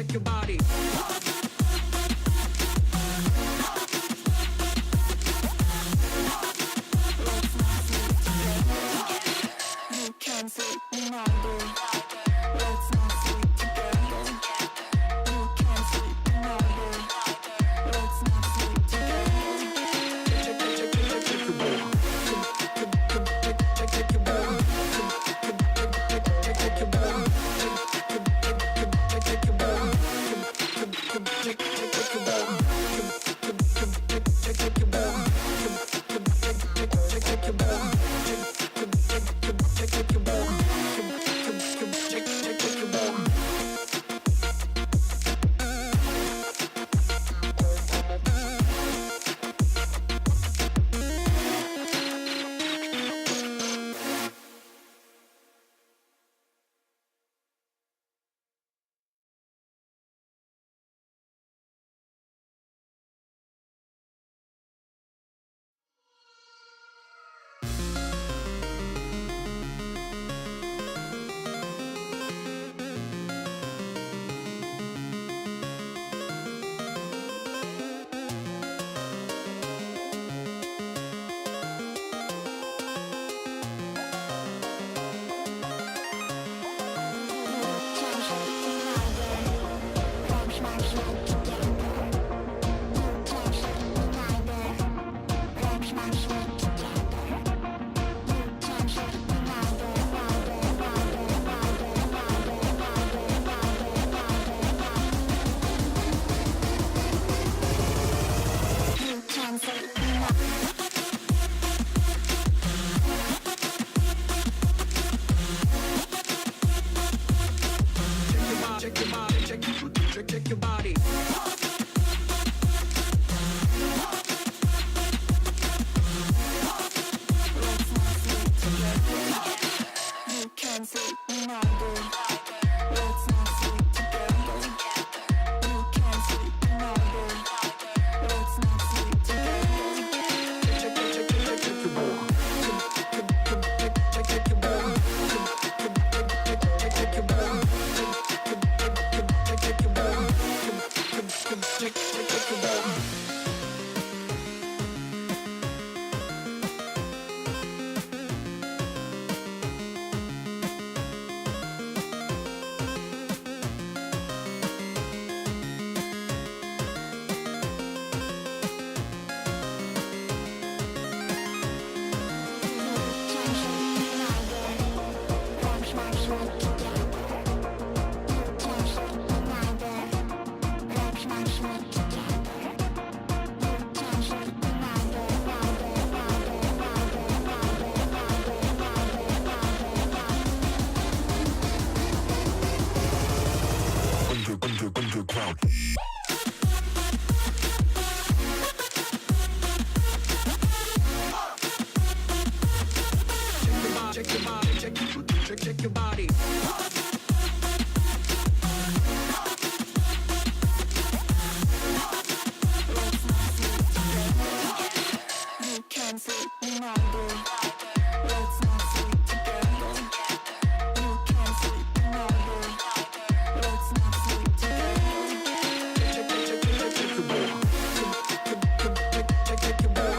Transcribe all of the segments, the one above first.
shake your body. You can sleep longer. Let's not sleep together. You can sleep longer. Let's not sleep together. Check your body. Let's not sleep together. You can sleep longer. Let's not sleep together. You can sleep longer. Let's not sleep together. Check your body. Check your body. Check your body. Underground. Check your body, check your body. Let's not sleep together. You can sleep longer. Let's not sleep together. You can sleep longer. Let's not sleep together. Check your body. Check your body.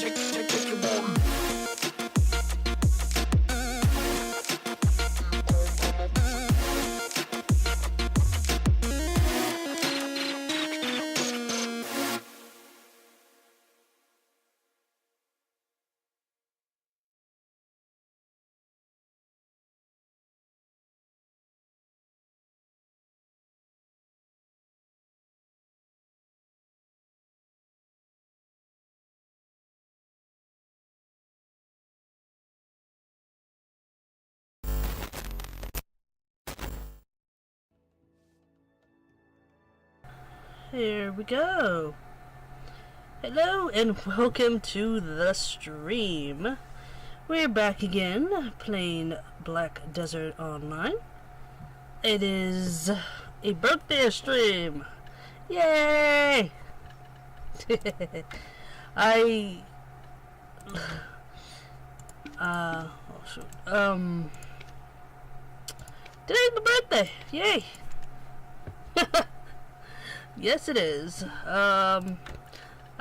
Check your body. Here we go. Hello and welcome to the stream. We're back again playing Black Desert Online. It is a birthday stream. Yay! Oh shoot. Today's my birthday. Yay! Yes, it is. I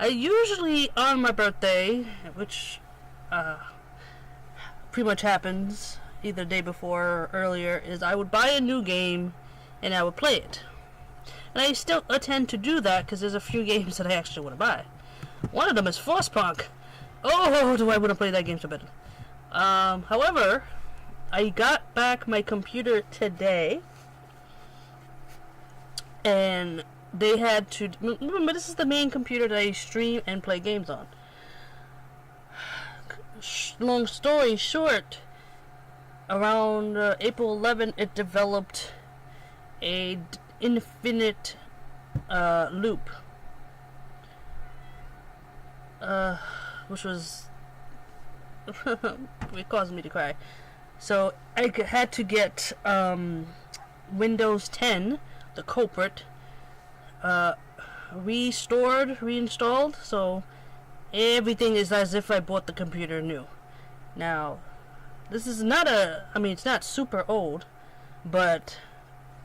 usually on my birthday, which pretty much happens either day before or earlier, is I would buy a new game and I would play it. And I still intend to do that because there's a few games that I actually want to buy. One of them is Frostpunk. Oh, do I want to play that game so bad. However, I got back my computer today, and they had to remember this is the main computer that I stream and play games on. Long story short, around April 11th, it developed a infinite loop, which was it caused me to cry. So I had to get Windows 10, the culprit, reinstalled, so everything is as if I bought the computer new. Now, this is not it's not super old, but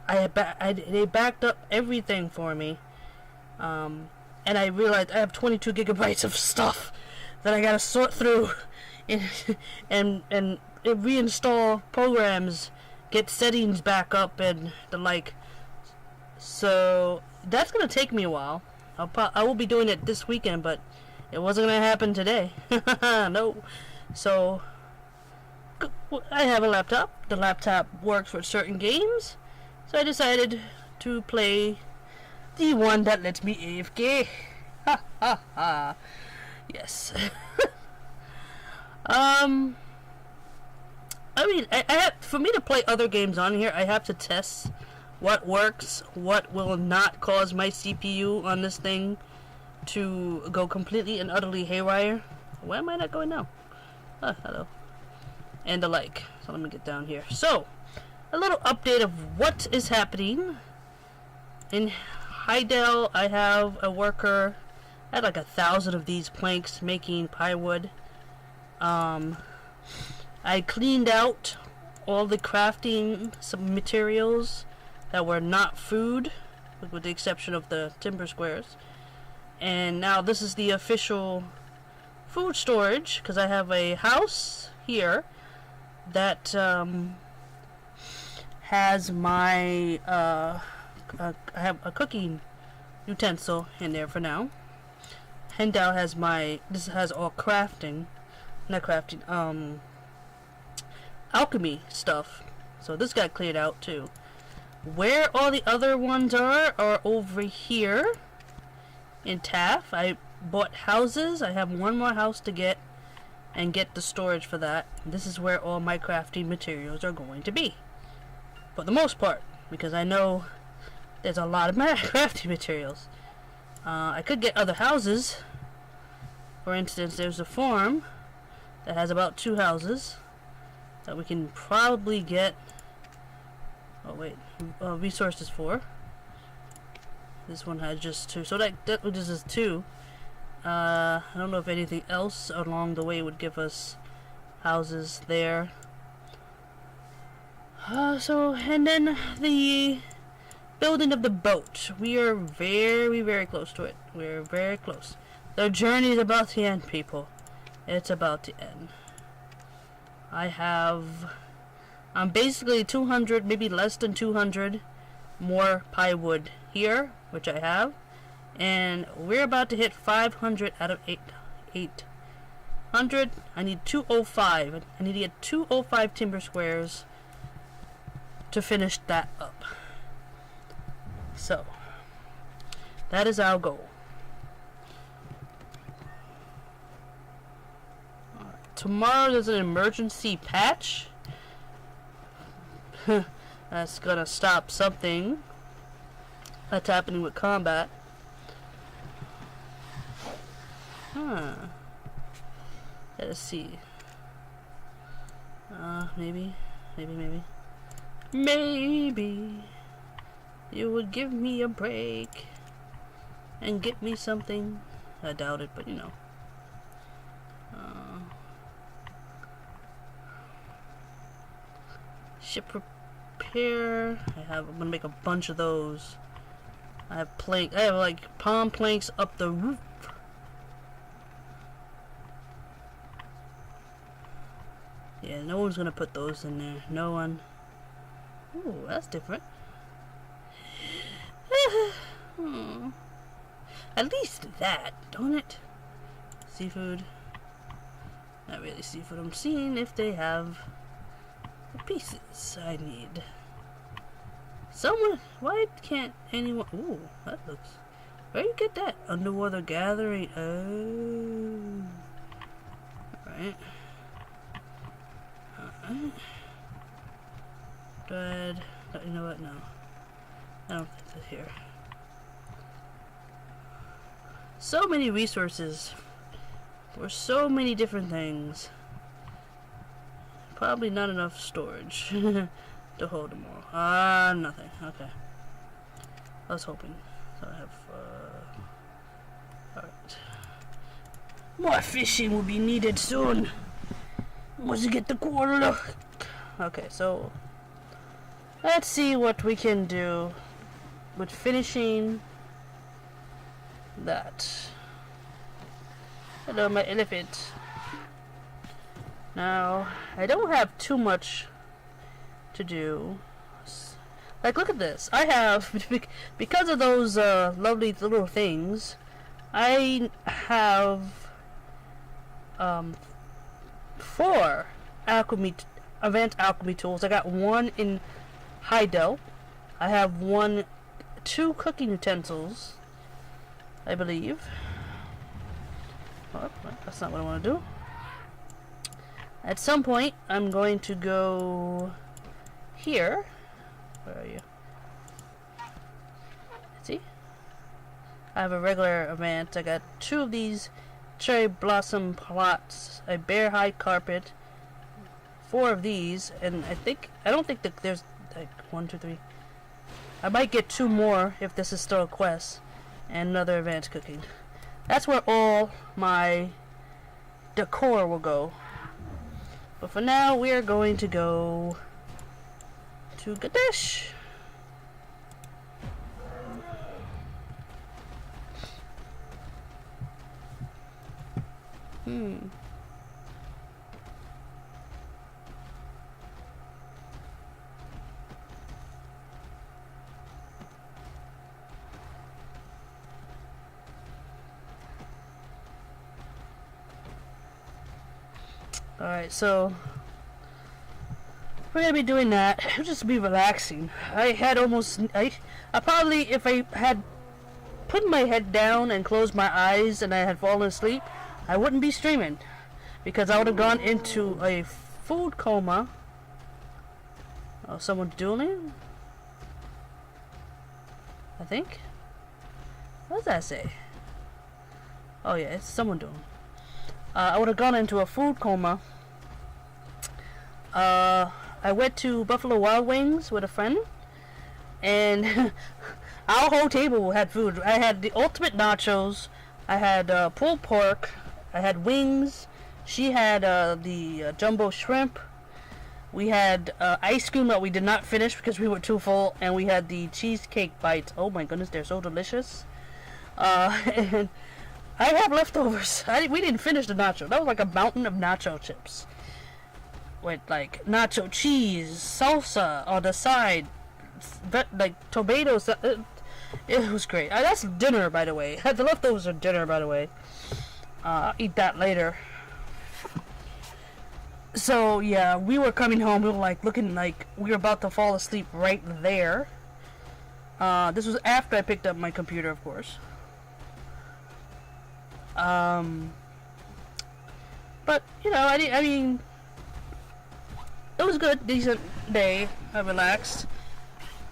they backed up everything for me, and I realized I have 22 gigabytes of stuff that I gotta sort through, and reinstall programs, get settings back up, and the like. So that's gonna take me a while. I will be doing it this weekend, but it wasn't gonna happen today. No. So I have a laptop. The laptop works with certain games, so I decided to play the one that lets me AFK. Ha ha ha. Yes. I mean, I have, for me to play other games on here, I have to test what works, what will not cause my CPU on this thing to go completely and utterly haywire. Why am I not going now? Oh, hello. And the like. So let me get down here. So, a little update of what is happening. In Hydel, I have a worker. I had like 1,000 of these planks making plywood. I cleaned out all the crafting some materials that were not food, with the exception of the timber squares. And now this is the official food storage, because I have a house here that has my I have a cooking utensil in there for now. Hendau has this has all crafting, not crafting, alchemy stuff. So this got cleared out too. Where all the other ones are over here in Taft. I bought houses. I have one more house to get and get the storage for that. This is where all my crafting materials are going to be, for the most part, because I know there's a lot of my crafting materials. I could get other houses. For instance, there's a farm that has about 2 houses that we can probably get resources for. This one has just 2, so that this is 2. I don't know if anything else along the way would give us houses there. And then the building of the boat. We are very, very close to it. We're very close. The journey is about to end, people. It's about to end. I'm basically 200, maybe less than 200 more plywood here, which I have. And we're about to hit 500 out of 800. I need 205. I need to get 205 timber squares to finish that up. So, that is our goal. Tomorrow there's an emergency patch. That's gonna stop something that's happening with combat. Let's see. Maybe. Maybe you would give me a break and get me something. I doubt it, but you know. Ship repair. I'm gonna make a bunch of those. I have like palm planks up the roof. Yeah, no one's gonna put those in there. No one. Ooh, that's different. At least that, don't it? Seafood. Not really seafood. I'm seeing if they have the pieces I need. Someone. Why can't anyone? Ooh, that looks. Where do you get that? Underwater gathering. Oh. Alright. Alright. Bread. You know what? No. I don't think it's here. So many resources for so many different things. Probably not enough storage to hold them all. Nothing. Okay. I was hoping. So I have, alright. More fishing will be needed soon. Once you get the quarter. Okay, so let's see what we can do with finishing that. Hello, my elephant. Now, I don't have too much to do. Like, look at this. I have, because of those lovely little things, I have 4 advanced alchemy tools. I got 1 in Heidel. I have 2 cooking utensils, I believe. Oh, that's not what I want to do. At some point, I'm going to go here. Where are you? See? I have a regular advance. I got 2 of these cherry blossom plots, a bear hide carpet, 4 of these, and I don't think that there's like 1, 2, 3. I might get 2 more if this is still a quest, and another advanced cooking. That's where all my decor will go. But for now, we are going to go to Gadesh. Alright, so we're gonna be doing that. It'll just be relaxing. I probably, if I had put my head down and closed my eyes and I had fallen asleep, I wouldn't be streaming, because I would have gone into a food coma. Oh, someone's dueling? I think? What does that say? Oh yeah, it's someone dueling. I would have gone into a food coma. I went to Buffalo Wild Wings with a friend, and our whole table had food. I had the ultimate nachos, I had pulled pork, I had wings, she had the jumbo shrimp, we had ice cream that we did not finish because we were too full, and we had the cheesecake bites. Oh my goodness, they're so delicious. And I have leftovers. We didn't finish the nacho. That was like a mountain of nacho chips with like nacho cheese, salsa on the side, like tomatoes. It was great. That's dinner, by the way. The leftovers are dinner, by the way. I'll eat that later. So yeah, we were coming home. We were like looking like we were about to fall asleep right there. This was after I picked up my computer, of course. But you know, I mean, it was good, decent day. I relaxed.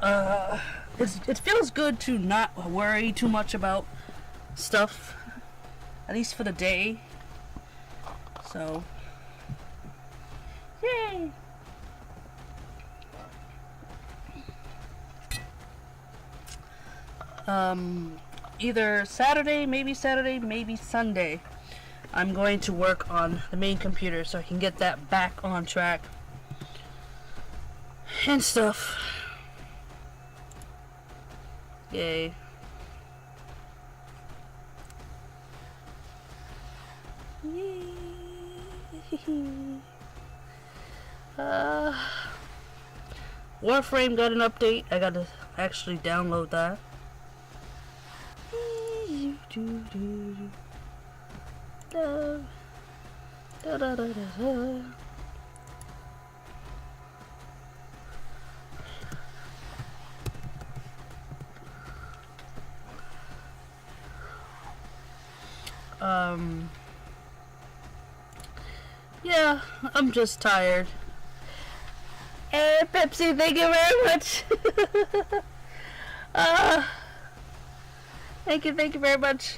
It feels good to not worry too much about stuff, at least for the day. So, yay! either Saturday, maybe Sunday, I'm going to work on the main computer so I can get that back on track and stuff. Yay. Yay. Warframe got an update. I gotta actually download that. Yeah, I'm just tired. Hey, Pepsi, thank you very much. Thank you very much.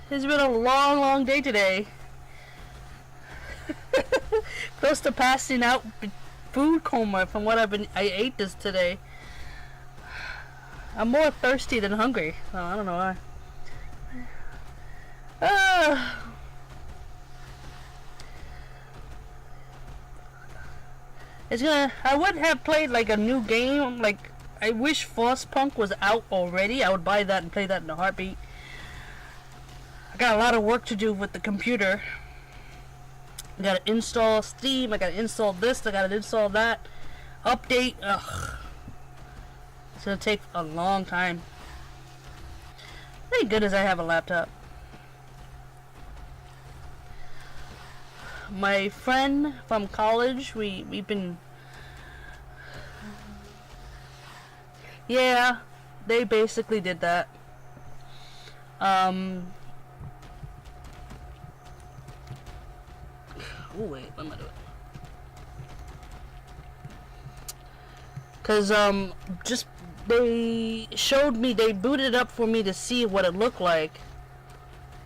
It's been a long day today. Close to passing out food coma from what I ate this today. I'm more thirsty than hungry. Oh, I don't know why. I would have played like a new game. Like, I wish Frostpunk was out already. I would buy that and play that in a heartbeat. I got a lot of work to do with the computer. I gotta install Steam. I gotta install this. I gotta install that. Update. Ugh. It's gonna take a long time. Thank goodness I have a laptop. My friend from college, we've been... Yeah, they basically did that. Oh wait, what am I doing? Cause just they showed me, they booted it up for me to see what it looked like,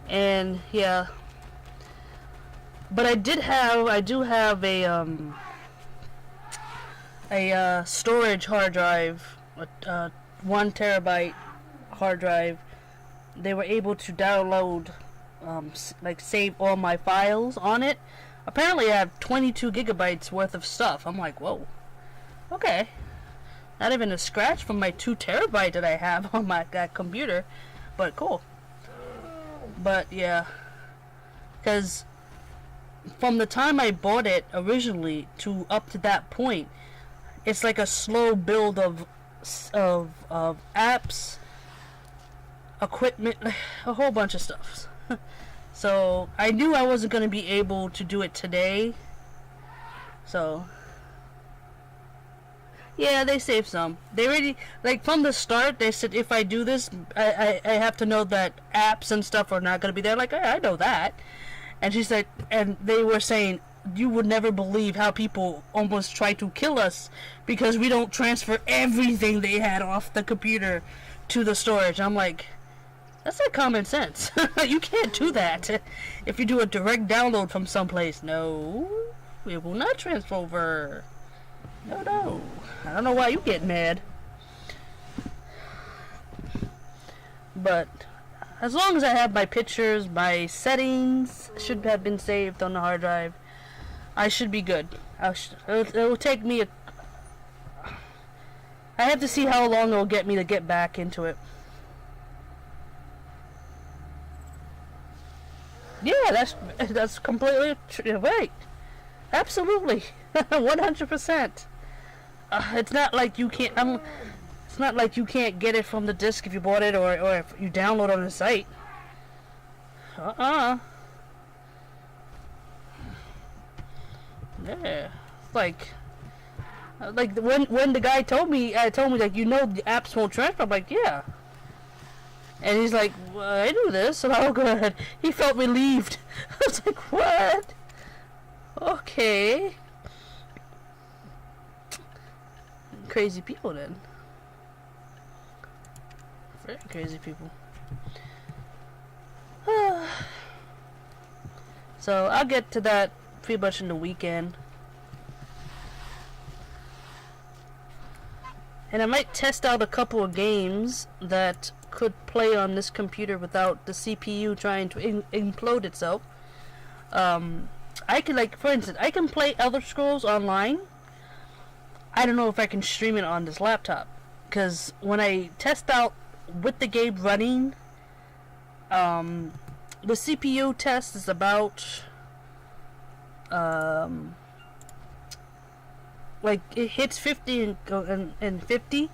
and yeah. But I do have a storage hard drive, a 1 terabyte hard drive. They were able to download, like save all my files on it. Apparently I have 22 gigabytes worth of stuff. I'm like, whoa, okay. Not even a scratch from my 2 terabyte that I have on that computer, but cool. But yeah, because from the time I bought it originally to up to that point, it's like a slow build of apps, equipment, a whole bunch of stuff. So I knew I wasn't going to be able to do it today. So yeah, they saved some. They already, like, from the start, they said if I do this, I have to know that apps and stuff are not going to be there. Like, I know that. And she said, and they were saying, you would never believe how people almost try to kill us because we don't transfer everything they had off the computer to the storage. I'm like, that's not common sense. You can't do that if you do a direct download from someplace. No, it will not transfer over. No. I don't know why you get mad. But as long as I have my pictures, my settings should have been saved on the hard drive, I should be good. It will take me I have to see how long it will get me to get back into it. Yeah, that's completely right. Absolutely. 100%. It's not like you can't. It's not like you can't get it from the disc if you bought it, or if you download on the site. Yeah. Like when the guy told me like, the apps won't transfer. I'm like, yeah. And he's like, well, I do this, and I'll go ahead. He felt relieved. I was like, what? Okay. Crazy people then. Very crazy people. So I'll get to that pretty much in the weekend. And I might test out a couple of games that could play on this computer without the CPU trying to implode itself. I could, like, for instance, I can play Elder Scrolls Online. I don't know if I can stream it on this laptop, because when I test out with the game running, the CPU test is about like it hits 50 and 50,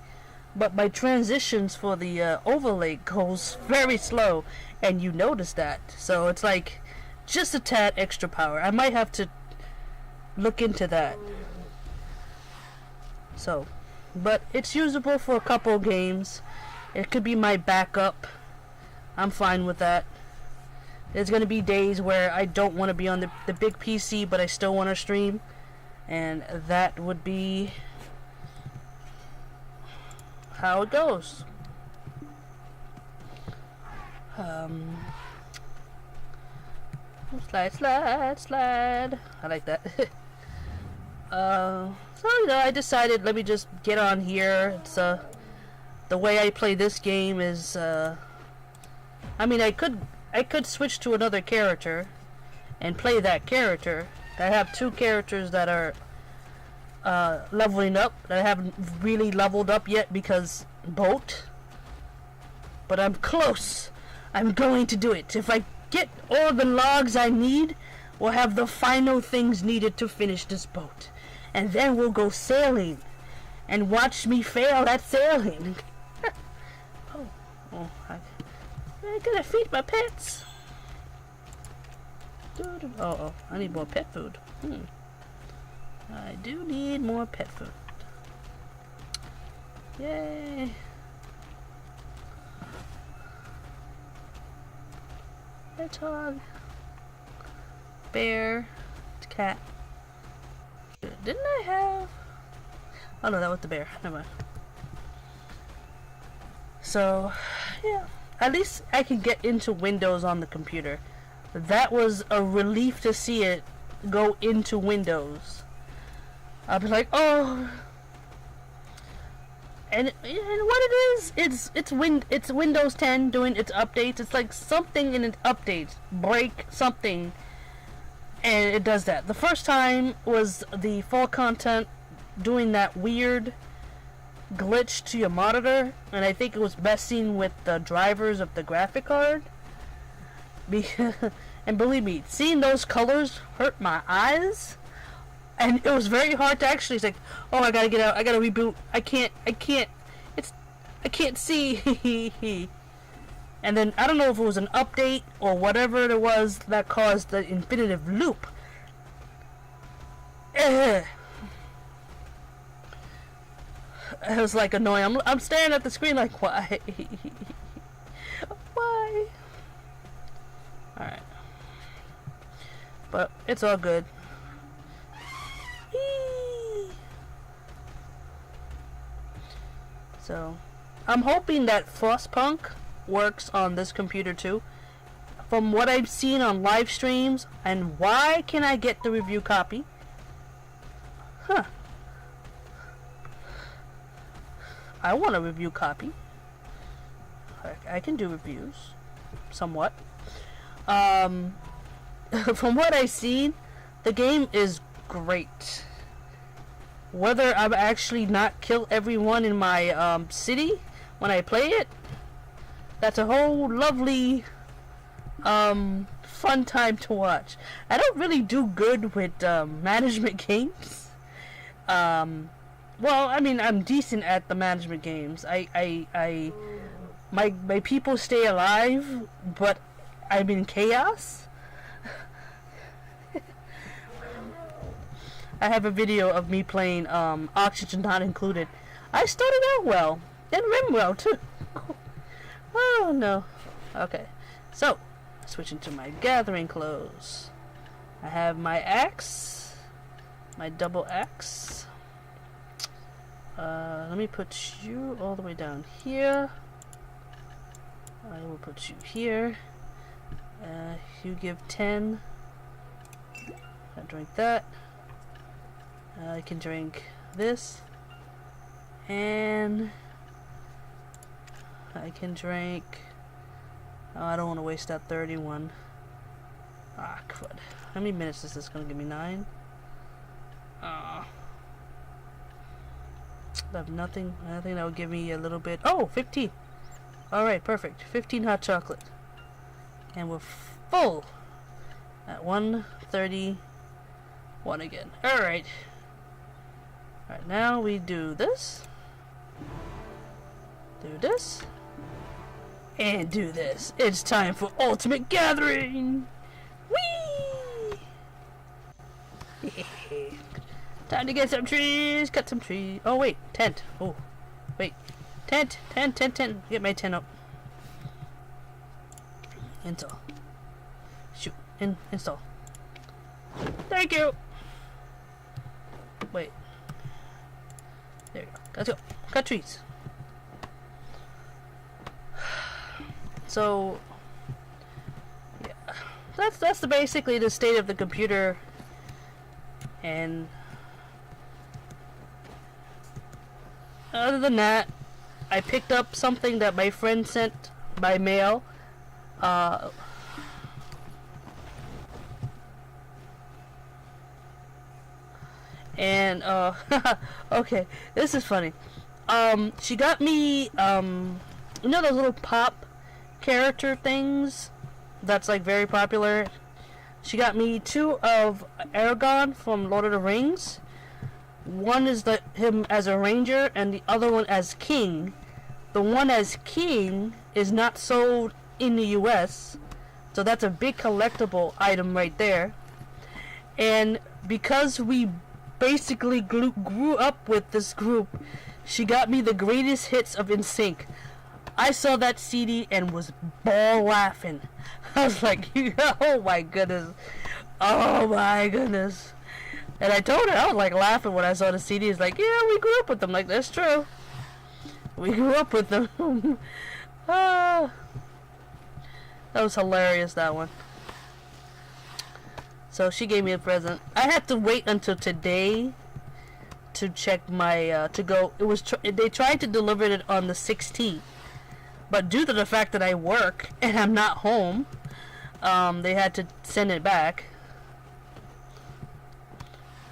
but my transitions for the overlay goes very slow, and you notice that. So it's like just a tad extra power. I might have to look into that. So, but it's usable for a couple games. It could be my backup. I'm fine with that. There's gonna be days where I don't want to be on the big PC, but I still want to stream, and that would be how it goes. Slide, slide, slide. I like that. So, you know, I decided, let me just get on here. It's the way I play this game is I mean, I could switch to another character and play that character. I have two characters that are leveling up that I haven't really leveled up yet because boat. But I'm close. I'm going to do it. If I get all the logs I need, we'll have the final things needed to finish this boat. And then we'll go sailing. And watch me fail at sailing. I gotta feed my pets. Oh, I need more pet food. I do need more pet food. Yay. Hedgehog. Bear. Cat. Didn't I have... Oh no, that was the bear. Never mind. So, yeah. At least I can get into Windows on the computer. That was a relief to see it go into Windows. I'll be like, oh. And what it is, it's Windows 10 doing its updates. It's like something in its updates break something, and it does that. The first time was the fall content doing that weird glitch to your monitor, and I think it was messing with the drivers of the graphic card. And believe me, seeing those colors hurt my eyes, and it was very hard to actually. It's like, oh, I gotta get out. I gotta reboot. I can't. I can't see. And then I don't know if it was an update or whatever it was that caused the infinitive loop. It was like annoying. I'm staring at the screen like, why? Why? Alright. But it's all good. So, I'm hoping that Frostpunk works on this computer too. From what I've seen on live streams, and why can I get the review copy? Huh. I want a review copy. I can do reviews. Somewhat. From what I've seen, the game is great. Whether I'm actually not kill everyone in my city when I play it, that's a whole lovely fun time to watch. I don't really do good with management games. Well, I mean, I'm decent at the management games. My people stay alive, but I'm in chaos. I have a video of me playing Oxygen Not Included. I started out well, and rim well too. Oh no. Okay, so switching to my gathering clothes. I have my axe, my double axe. Let me put you all the way down here. I will put you here. You give 10. I drink that. I can drink this. And I can drink. Oh, I don't want to waste that 31. Ah, crud. How many minutes is this going to give me? 9? I have nothing. I think that would give me a little bit. Oh, 15. Alright, perfect. 15 hot chocolate. And we're full at 1:31 again. Alright. Alright, now we do this. Do this. And do this. It's time for Ultimate Gathering! Whee! Time to get some trees, cut some trees. Oh wait, tent. Oh, wait. Tent. Get my tent up. Install. Shoot. Install. Thank you! Wait. There you go. Let's go. Cut trees. So, yeah, that's basically the state of the computer, and other than that, I picked up something that my friend sent by mail. And okay, this is funny. She got me you know those little pop character things that's like very popular. She got me 2 of Aragorn from Lord of the Rings. One is him as a ranger and the other one as king. The one as king is not sold in the US, so that's a big collectible item right there. And because we basically grew up with this group, she got me the greatest hits of NSYNC. I saw that CD and was ball laughing. I was like, oh my goodness. Oh my goodness. And I told her, I was like laughing when I saw the CD. It's like, yeah, we grew up with them. Like, that's true. We grew up with them. That was hilarious, that one. So she gave me a present. I had to wait until today to check my, to go. It was, they tried to deliver it on the 16th. But due to the fact that I work and I'm not home, they had to send it back.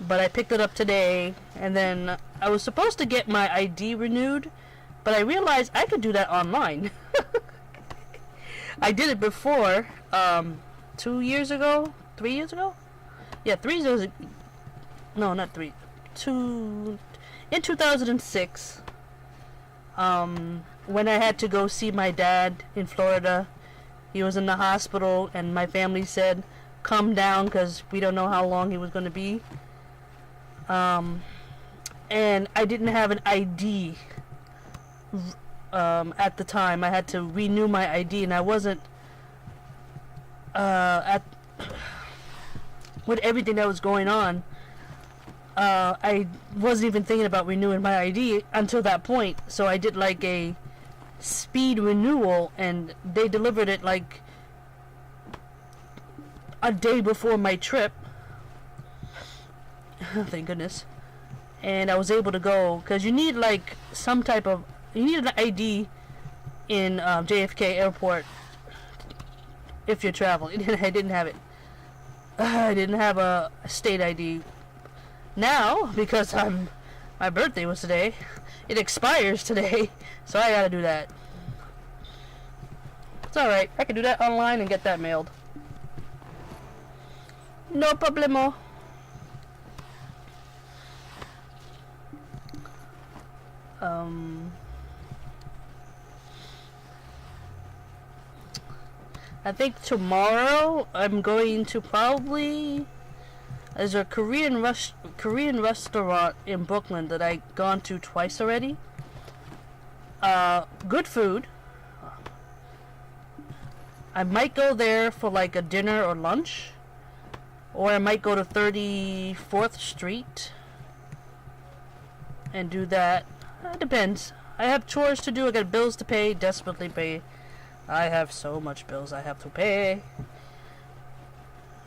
But I picked it up today, and then I was supposed to get my ID renewed, but I realized I could do that online. I did it before, 2 years ago? 3 years ago? Yeah, 3 years ago. No, not 3. In 2006. When I had to go see my dad in Florida. He was in the hospital, and my family said, come down because we don't know how long he was going to be. And I didn't have an ID at the time. I had to renew my ID, and I wasn't with everything that was going on. I wasn't even thinking about renewing my ID until that point. So I did like a speed renewal, and they delivered it like a day before my trip. Thank goodness. And I was able to go, because you need like some type of, you need an ID in JFK airport if you're traveling. I didn't have it. I didn't have a state ID. Now, because my birthday was today, it expires today, so I gotta do that. It's alright, I can do that online and get that mailed. No problemo. I think tomorrow I'm going to probably, there's a Korean restaurant in Brooklyn that I've gone to twice already. Good food. I might go there for like a dinner or lunch, or I might go to 34th Street and do that. It depends. I have chores to do. I got bills to pay. Desperately pay. I have so much bills I have to pay,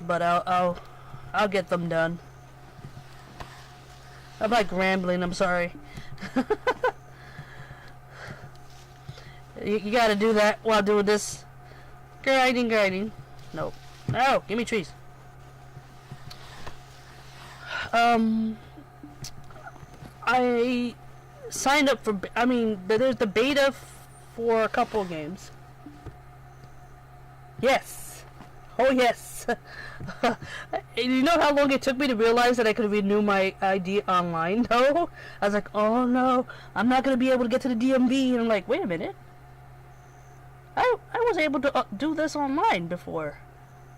but I'll get them done. I'm like rambling. I'm sorry. You gotta do that while doing this. Grinding. Nope. No, give me trees. I signed up for, there's the beta for a couple of games. Yes. Oh, yes. You know how long it took me to realize that I could renew my ID online, though? I was like, oh no, I'm not going to be able to get to the DMV. And I'm like, wait a minute. I was able to do this online before.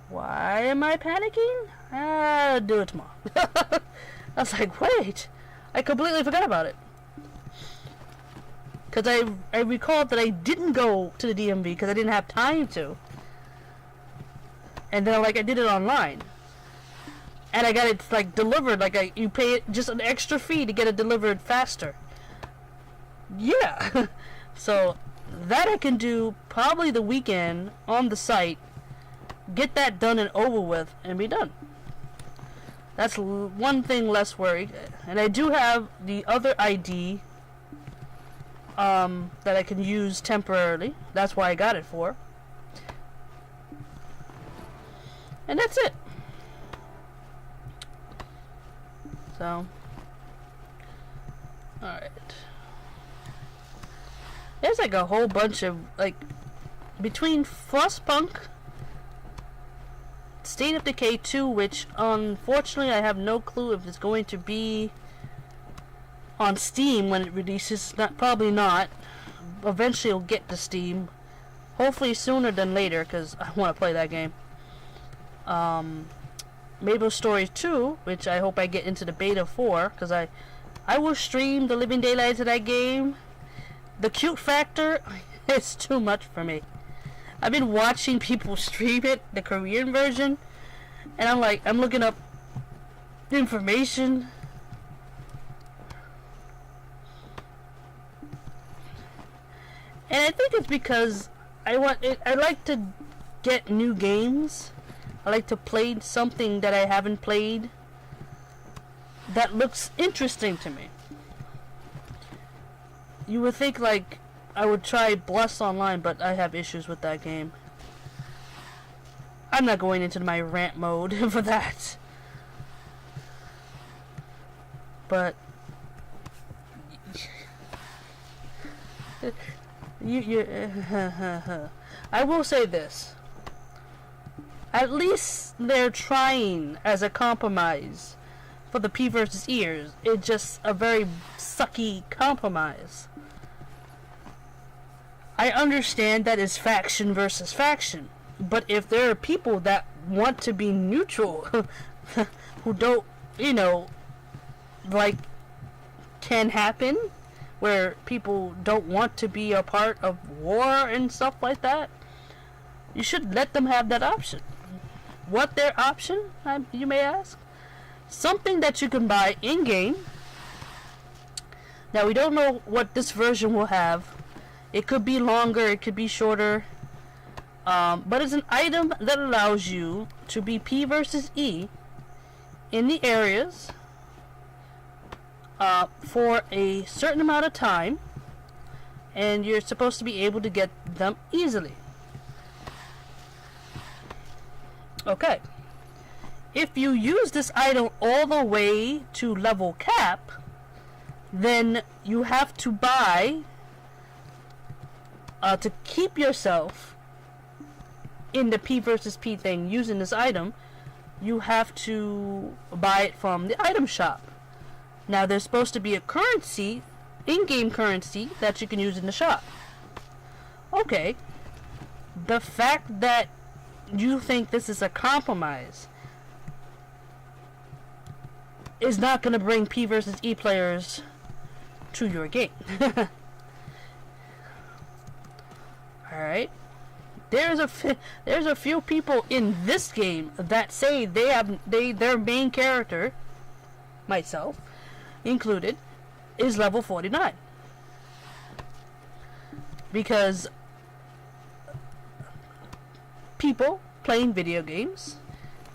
Why am I panicking? I'll do it tomorrow. I was like, wait. I completely forgot about it. Because I recalled that I didn't go to the DMV because I didn't have time to. And then I did it online. And I got it delivered, you pay it just an extra fee to get it delivered faster. Yeah. So that I can do probably the weekend on the site, get that done and over with, and be done. That's one thing less worried. And I do have the other ID that I can use temporarily. That's why I got it for. And that's it. So, alright. There's a whole bunch of, between Frostpunk, State of Decay 2, which unfortunately I have no clue if it's going to be on Steam when it releases. Probably not. Eventually it'll get to Steam. Hopefully sooner than later, because I want to play that game. Maple Story 2, which I hope I get into the beta for, because I will stream the living daylights of that game. The cute factor is too much for me. I've been watching people stream it, the Korean version, and I'm looking up information. And I think it's because I like to get new games. I like to play something that I haven't played that looks interesting to me. You would think I would try Bless Online, but I have issues with that game. I'm not going into my rant mode for that. But I will say this. At least they're trying as a compromise for the P versus ears. It's just a very sucky compromise. I understand that is faction versus faction, but if there are people that want to be neutral, who don't, can happen, where people don't want to be a part of war and stuff like that, you should let them have that option. What their option, you may ask? Something that you can buy in-game. Now, we don't know what this version will have. It could be longer, it could be shorter. But it's an item that allows you to be P versus E in the areas for a certain amount of time. And you're supposed to be able to get them easily. Okay. If you use this item all the way to level cap, then you have to buy to keep yourself in the P versus P thing using this item. You have to buy it from the item shop. Now there's supposed to be a currency, in-game currency, that you can use in the shop. Okay. The fact that you think this is a compromise is not going to bring P versus E players to your game. Alright. There's a few people in this game that say their main character, myself included, is level 49. Because people playing video games,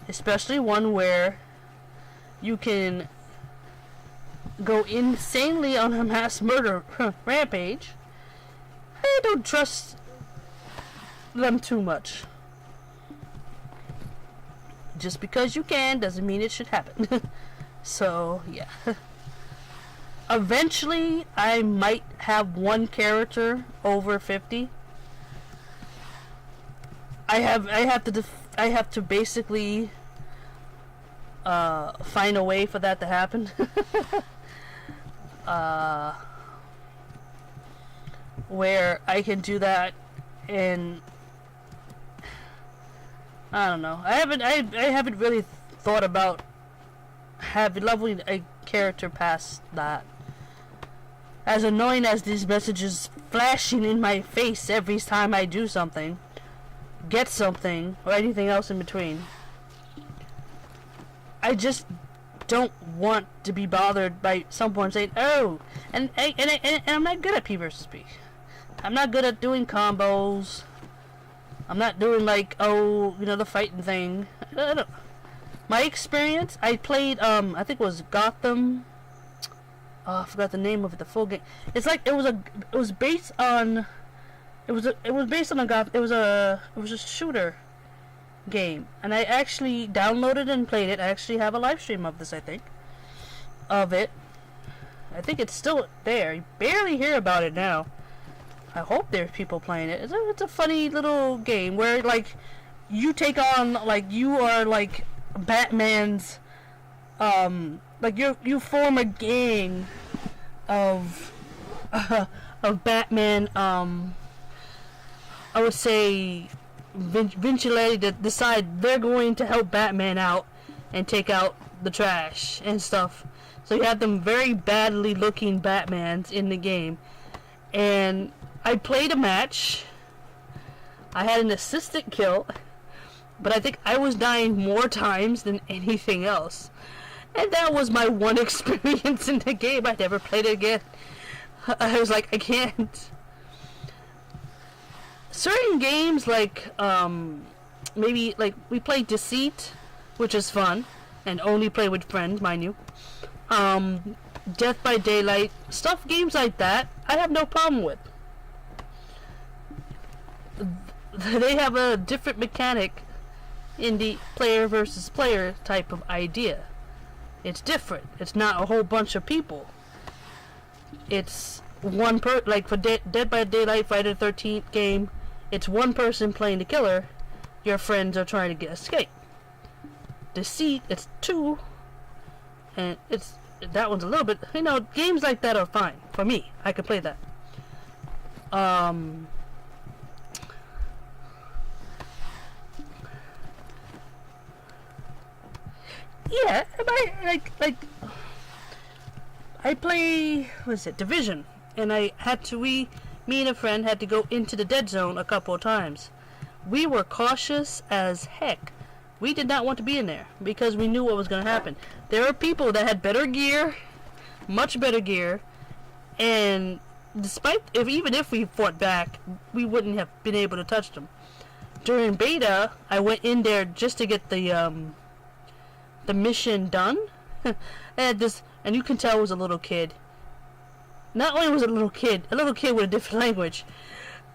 especially one where you can go insanely on a mass murder rampage, I don't trust them too much. Just because you can doesn't mean it should happen. So, yeah. Eventually, I might have one character over 50. I have to basically find a way for that to happen. Where I can do that, and I don't know. I haven't really thought about leveling a character past that. As annoying as these messages flashing in my face every time I do something, get something, or anything else in between, I just don't want to be bothered by someone saying, "Oh," and I'm not good at P versus P. I'm not good at doing combos. I'm not doing like, oh, you know, the fighting thing. I don't. My experience, I played, I think it was Gotham. Oh, I forgot the name of it. The full game. It's like it was based on a shooter game, and I actually downloaded and played it. I actually have a live stream of this. I think it's still there. You barely hear about it now. I hope there's people playing it. It's a funny little game where, like, you take on, like, you are like Batman's, like you form a gang of Batman, I would say vigilante that decide they're going to help Batman out and take out the trash and stuff. So you have them very badly looking Batmans in the game. And I played a match. I had an assistant kill, but I think I was dying more times than anything else. And that was my one experience in the game. I never played it again. I was like, I can't. Certain games, like, maybe, like, we played Deceit, which is fun, and only play with friends, mind you. Death by Daylight, games like that, I have no problem with. They have a different mechanic in the player versus player type of idea. It's different. It's not a whole bunch of people. It's one like for Dead by Daylight, Friday the 13th game, it's one person playing the killer. Your friends are trying to get escape. Deceit, it's two, and that one's a little bit, you know, games like that are fine for me. I can play that. Yeah, I play, what is it, Division, and me and a friend had to go into the dead zone a couple of times. We were cautious as heck. We did not want to be in there because we knew what was going to happen. There were people that had better gear, much better gear, and even if we fought back, we wouldn't have been able to touch them. During beta, I went in there just to get the mission done. And you can tell it was a little kid. Not only was it a little kid with a different language,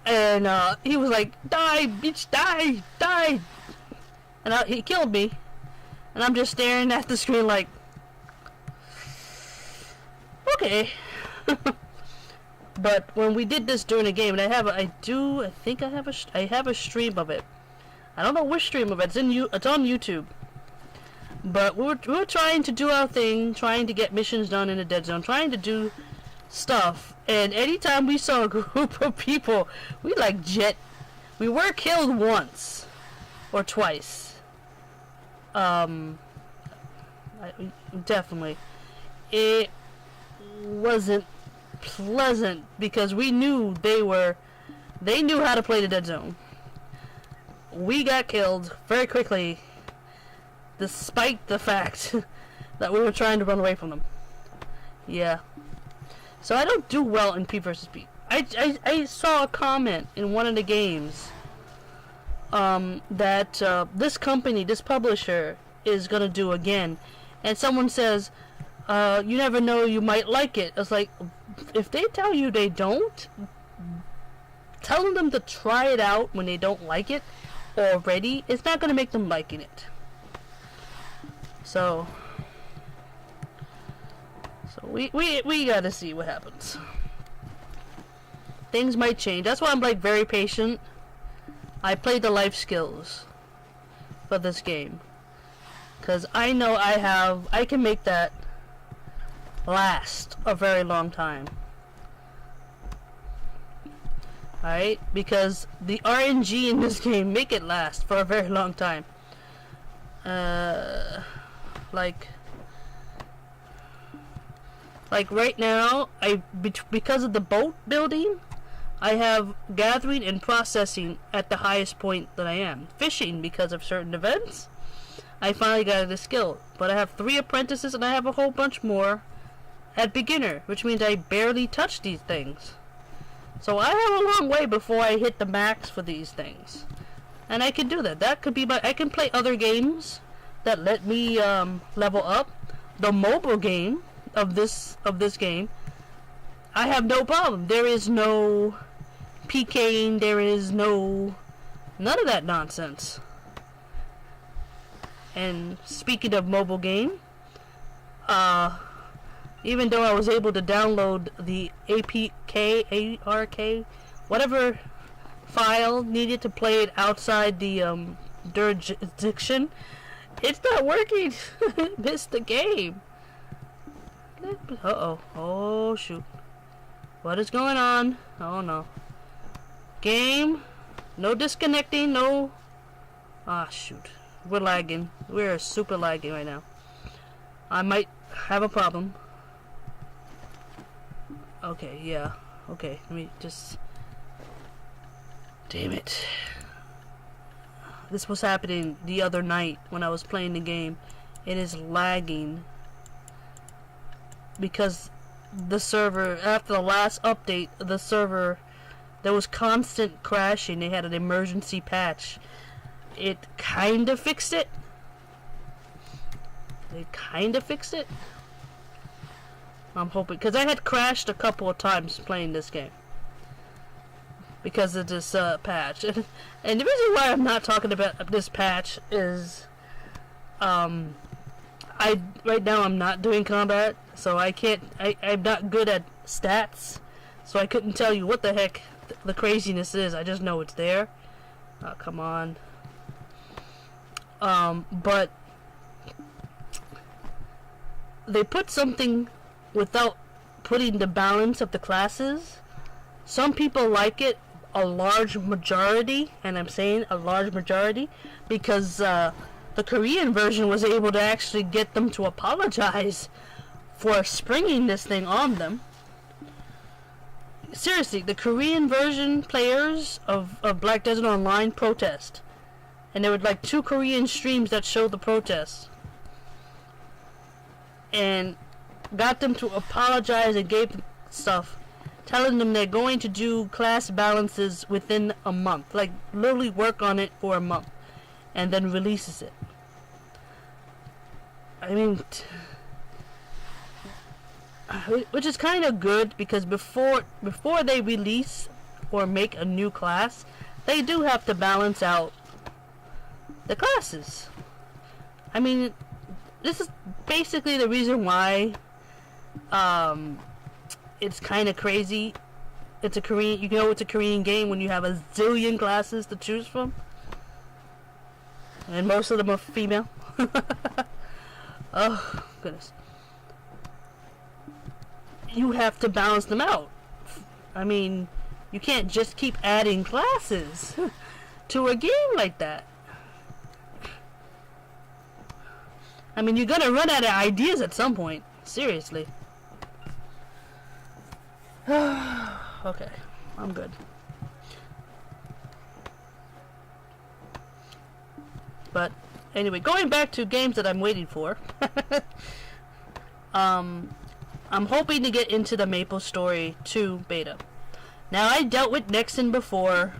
and he was like, "Die, bitch, die, die!" And he killed me, and I'm just staring at the screen like, okay. But when we did this during the game, and I think I have a stream of it. I don't know which stream of it. It's on YouTube. But we were trying to do our thing, trying to get missions done in the dead zone, trying to do stuff. And anytime we saw a group of people, we were killed once or twice. Definitely. It wasn't pleasant because we knew they knew how to play the dead zone. We got killed very quickly, despite the fact that we were trying to run away from them. Yeah. So I don't do well in P versus P. I saw a comment in one of the games that this company, this publisher, is gonna do again, and someone says, you never know, you might like it. I was like, if they tell you they don't, telling them to try it out when they don't like it already, it's not gonna make them liking it. So we gotta see what happens. Things might change. That's why I'm like very patient. I played the life skills for this game, cause I know I can make that last a very long time. Alright, because the RNG in this game make it last for a very long time. Like right now, because of the boat building, I have gathering and processing at the highest point that I am. Fishing, because of certain events, I finally got the skill. But I have 3 apprentices and I have a whole bunch more at beginner, which means I barely touch these things. So I have a long way before I hit the max for these things. And I can do that. That could be I can play other games that let me level up. The mobile game of this game, I have no problem. There is no PKing, there is none of that nonsense. And speaking of mobile game, even though I was able to download the APK, ARK, whatever file needed to play it outside the jurisdiction, it's not working. Missed the game. Uh-oh. Oh, shoot. What is going on? Oh, no. Game. No disconnecting, no... Ah, shoot. We're lagging. We're super lagging right now. I might have a problem. Okay, yeah. Okay, let me just... Damn it. This was happening the other night when I was playing the game. It is lagging because the server, after the last update, the server, there was constant crashing. They had an emergency patch. It kind of fixed it. I'm hoping, because I had crashed a couple of times playing this game because of this patch. And the reason why I'm not talking about this patch is right now I'm not doing combat, so I'm not good at stats, so I couldn't tell you what the heck the craziness is. I just know it's there. Oh, come on. But they put something without putting the balance of the classes. Some people like it, a large majority, and I'm saying a large majority, because the Korean version was able to actually get them to apologize for springing this thing on them. Seriously, the Korean version players of Black Desert Online protest. And there were like 2 Korean streams that showed the protests. And got them to apologize and gave them stuff, telling them they're going to do class balances within a month. Like, literally work on it for a month. And then releases it. I mean... which is kind of good, because before they release or make a new class, they do have to balance out the classes. I mean, this is basically the reason why it's kind of crazy. It's a Korean, you know, it's a Korean game when you have a zillion classes to choose from, and most of them are female. Oh goodness. You have to balance them out. I mean, you can't just keep adding classes to a game like that. I mean, you're gonna run out of ideas at some point. Seriously. Okay, I'm good. But anyway, going back to games that I'm waiting for. I'm hoping to get into the MapleStory 2 beta. Now, I dealt with Nexon before.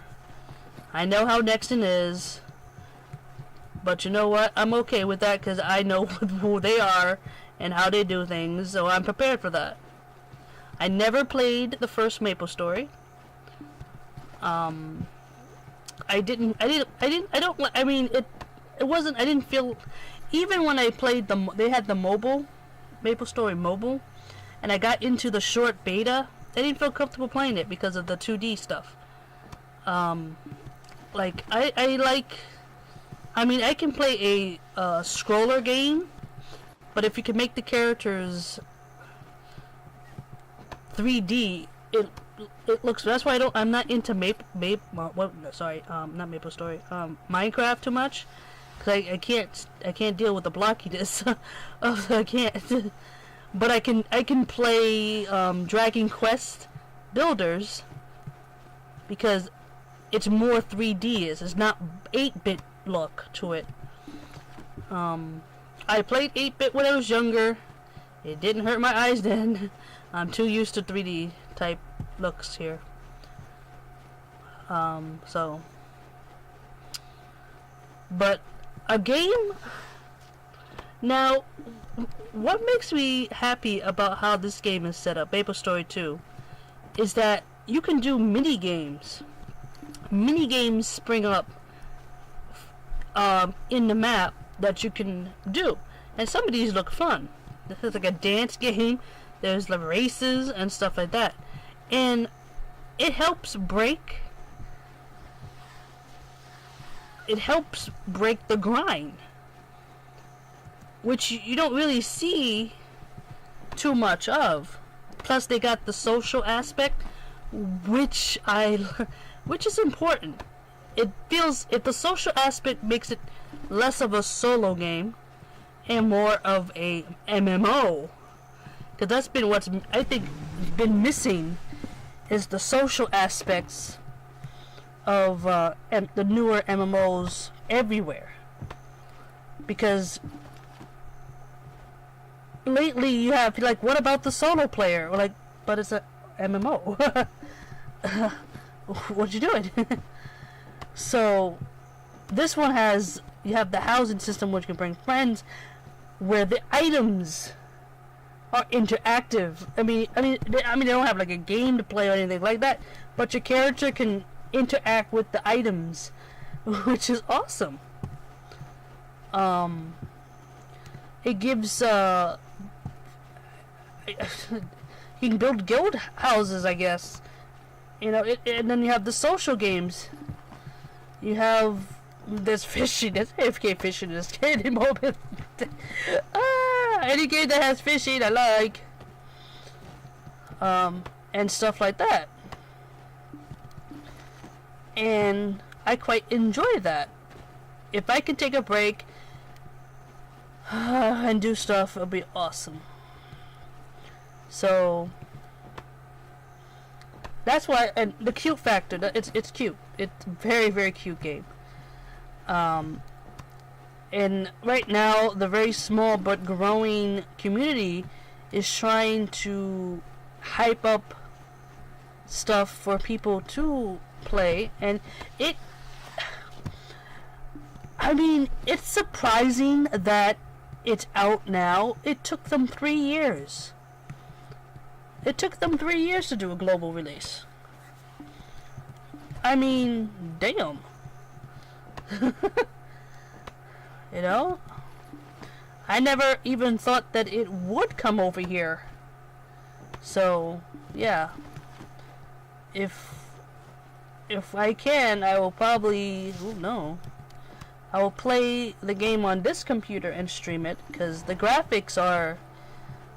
I know how Nexon is. But you know what? I'm okay with that because I know who they are and how they do things, so I'm prepared for that. I never played the first MapleStory. I mean, it wasn't, I didn't feel, even when I played they had the mobile, MapleStory Mobile, and I got into the short beta, I didn't feel comfortable playing it because of the 2D stuff. Like, I mean, I can play a scroller game, but if you can make the characters 3D, it looks. That's why I'm not into not MapleStory, Minecraft too much, because I can't deal with the blockiness. I can't. But I can play Dragon Quest Builders because it's more 3D. It's not 8-bit look to it. I played 8-bit when I was younger. It didn't hurt my eyes then. I'm too used to 3D type looks here. So, but a game. Now, what makes me happy about how this game is set up, MapleStory 2, is that you can do mini games. Mini games spring up in the map that you can do, and some of these look fun. This is like a dance game. There's the races and stuff like that, and it helps break the grind, which you don't really see too much of. Plus, they got the social aspect, which is important. It feels, if the social aspect makes it less of a solo game and more of a MMO, because that's been what's, I think, been missing, is the social aspects of the newer MMOs everywhere. Because lately you have, like, what about the solo player? Or like, but it's a MMO. What you doing? So this one has, you have the housing system which can bring friends, where the items are interactive. I mean they don't have like a game to play or anything like that, but your character can interact with the items, which is awesome. It gives you can build guild houses, I guess. You know, and then you have the social games. You have, there's fishing. There's AFK fishing in this game at the moment. Any game that has fishing, I like. And stuff like that. And I quite enjoy that. If I can take a break and do stuff, it'll be awesome. So that's why, and the cute factor, it's cute. It's a very, very cute game. And right now, the very small but growing community is trying to hype up stuff for people to play, and it's surprising that it's out now. It took them 3 years. It took them 3 years to do a global release. I mean, damn. You know? I never even thought that it would come over here. So, yeah. If I can, I will probably... Oh, no. I will play the game on this computer and stream it, because the graphics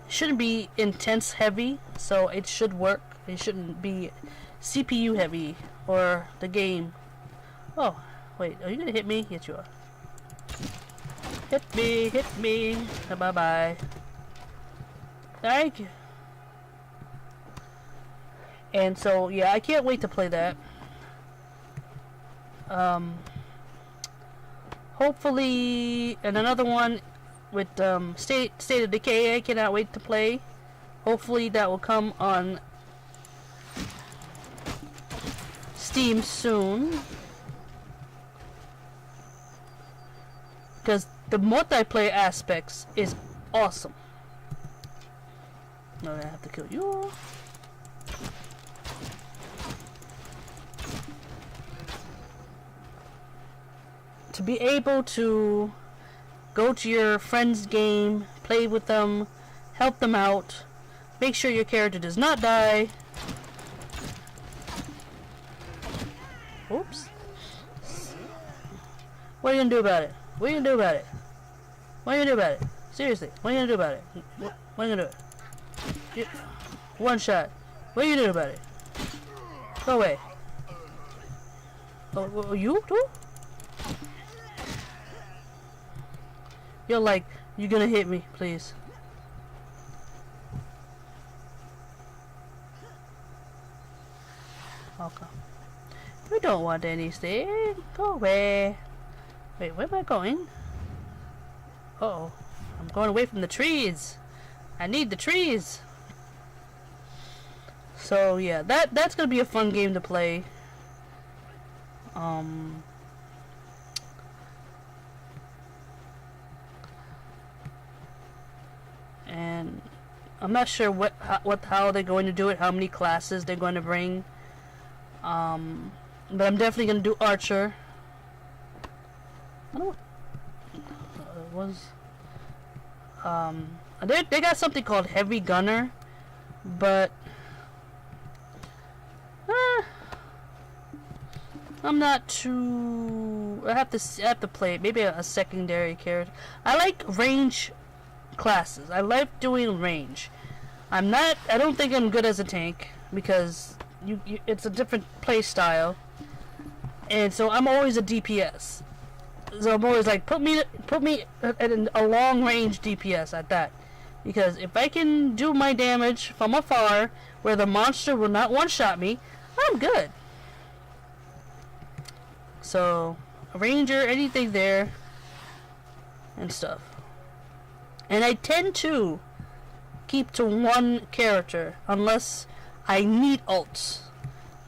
shouldn't be intense heavy, so it should work. It shouldn't be CPU heavy, or the game. Oh, wait, are you gonna hit me? Yes, you are. Hit me. Bye bye. Thank you. And so, yeah, I can't wait to play that. Hopefully, and another one with State of Decay, I cannot wait to play. Hopefully that will come on Steam soon, because the multiplayer aspects is awesome. No, I have to kill you. to be able to go to your friend's game, play with them, help them out, make sure your character does not die. Oops. What are you gonna do about it? What are you gonna do about it? What are you gonna do about it? Seriously, what are you gonna do about it? What are you gonna do? One shot. What are you gonna do about it? Go away. Oh, you too? You're like, you're gonna hit me, please. Okay. We don't want anything. Go away. Wait, where am I going? Uh-oh. I'm going away from the trees. I need the trees. So yeah, that's gonna be a fun game to play. And I'm not sure how they're going to do it, how many classes they're going to bring. But I'm definitely gonna do Archer. I don't. It was. They got something called Heavy Gunner, but I'm not too. I have to play it. Maybe a secondary character. I like range classes. I like doing range. I don't think I'm good as a tank because it's a different play style, and so I'm always a DPS. So I'm always like, put me at a long range DPS at that, because if I can do my damage from afar, where the monster will not one-shot me, I'm good. So, a ranger, anything there, and stuff. And I tend to keep to one character unless I need ults,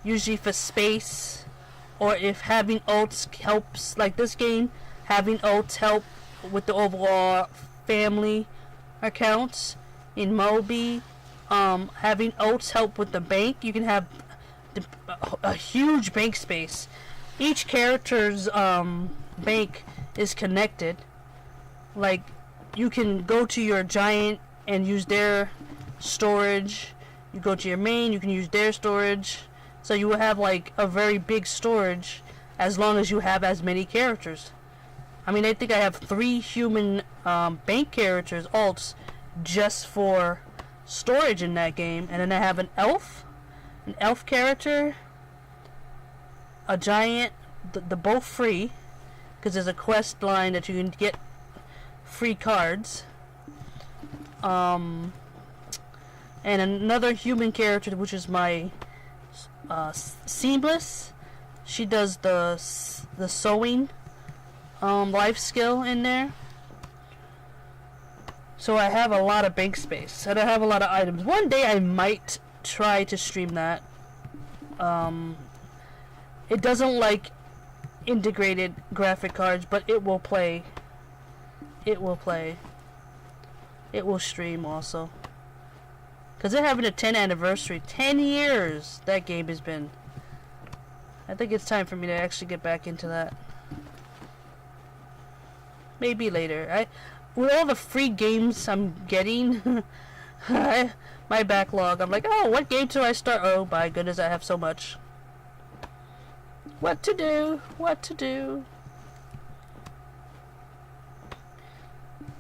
usually for space, or if having ults helps, like this game, having ults help with the overall family accounts. In Moby, having ults help with the bank. You can have a huge bank space. Each character's bank is connected. Like, you can go to your giant and use their storage. You go to your main, you can use their storage. So you will have like a very big storage as long as you have as many characters. I mean, I think I have 3 human bank characters, alts, just for storage in that game. And then I have an elf character, a giant, the both free, because there's a quest line that you can get free cards. And another human character, which is my Seamless. She does the sewing life skill in there. So I have a lot of bank space, and I have a lot of items. One day I might try to stream that. It doesn't like integrated graphic cards, but it will play. It will play. It will stream also. Because they're having a 10th anniversary. 10 years that game has been. I think it's time for me to actually get back into that. Maybe later. With all the free games I'm getting, my backlog, I'm like, oh, what game do I start? Oh my goodness, I have so much. What to do? What to do?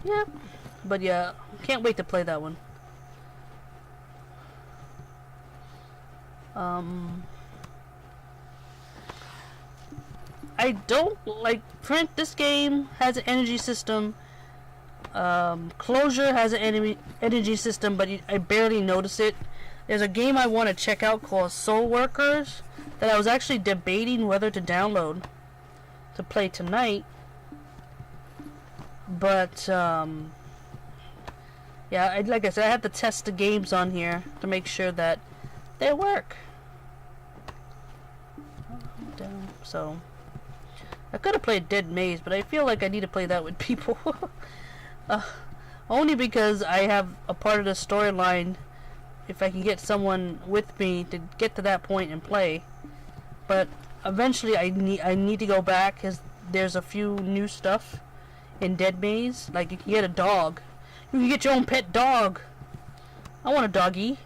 Yeah. But yeah, can't wait to play that one. I don't like print. This game has an energy system. Closure has an energy system, but I barely notice it. There's a game I want to check out called Soul Workers that I was actually debating whether to download to play tonight. But yeah, like I said, I have to test the games on here to make sure that they work. So I could have played Dead Maze, but I feel like I need to play that with people. Only because I have a part of the storyline. If I can get someone with me to get to that point and play, but eventually I need to go back, because there's a few new stuff in Dead Maze. Like you can get a dog. You can get your own pet dog. I want a doggy.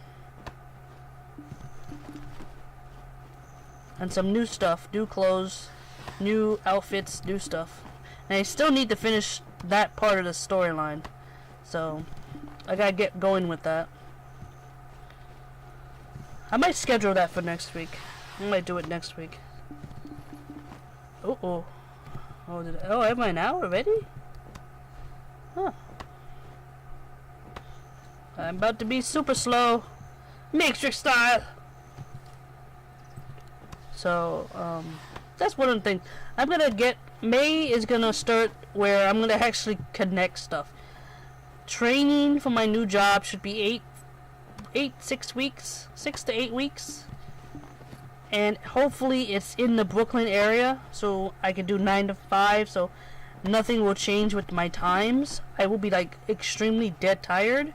And some new stuff, new clothes, new outfits, new stuff. And I still need to finish that part of the storyline. So I gotta get going with that. I might schedule that for next week. I might do it next week. Oh, am I now already? Huh. I'm about to be super slow. Matrix style. So, that's one of the things. I'm gonna get, May is gonna start where I'm gonna actually connect stuff. Training for my new job should be 6 weeks, 6 to 8 weeks. And hopefully it's in the Brooklyn area, so I can do 9 to 5, so nothing will change with my times. I will be like extremely dead tired,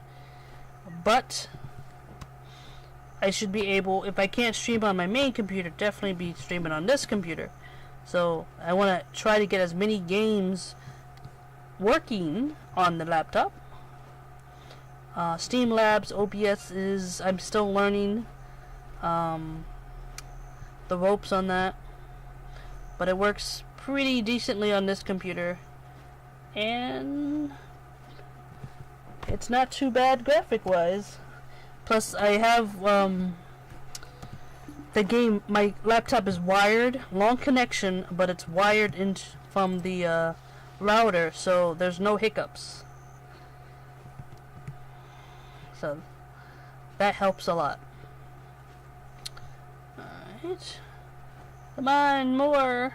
but I should be able, if I can't stream on my main computer, definitely be streaming on this computer. So I want to try to get as many games working on the laptop. Steam Labs, OBS is, I'm still learning the ropes on that, but it works pretty decently on this computer, and it's not too bad graphic wise. Plus I have the game, my laptop is wired, long connection, but it's wired in from the router, so there's no hiccups, so that helps a lot. Alright, come on, more.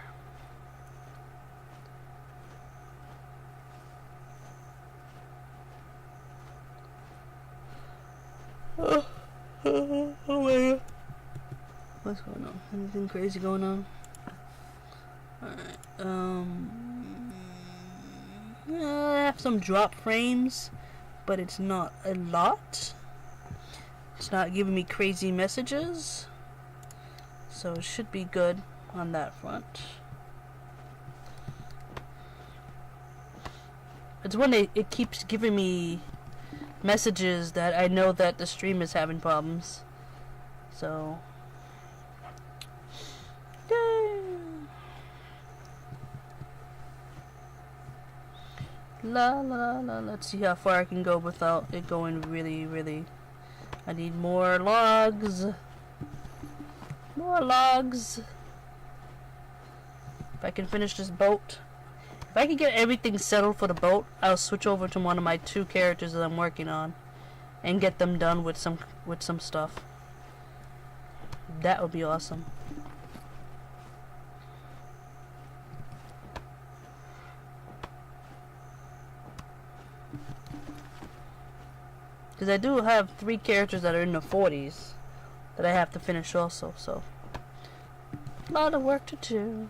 Oh my god. What's going on? Anything crazy going on? Alright, I have some drop frames, but it's not a lot. It's not giving me crazy messages, so it should be good on that front. It's when it keeps giving me messages that I know that the stream is having problems. So la la la, let's see how far I can go without it going really. I need more logs. More logs. If I can finish this boat. If I can get everything settled for the boat, I'll switch over to one of my 2 characters that I'm working on and get them done with some stuff. That would be awesome. Because I do have 3 characters that are in the 40s that I have to finish also, so a lot of work to do.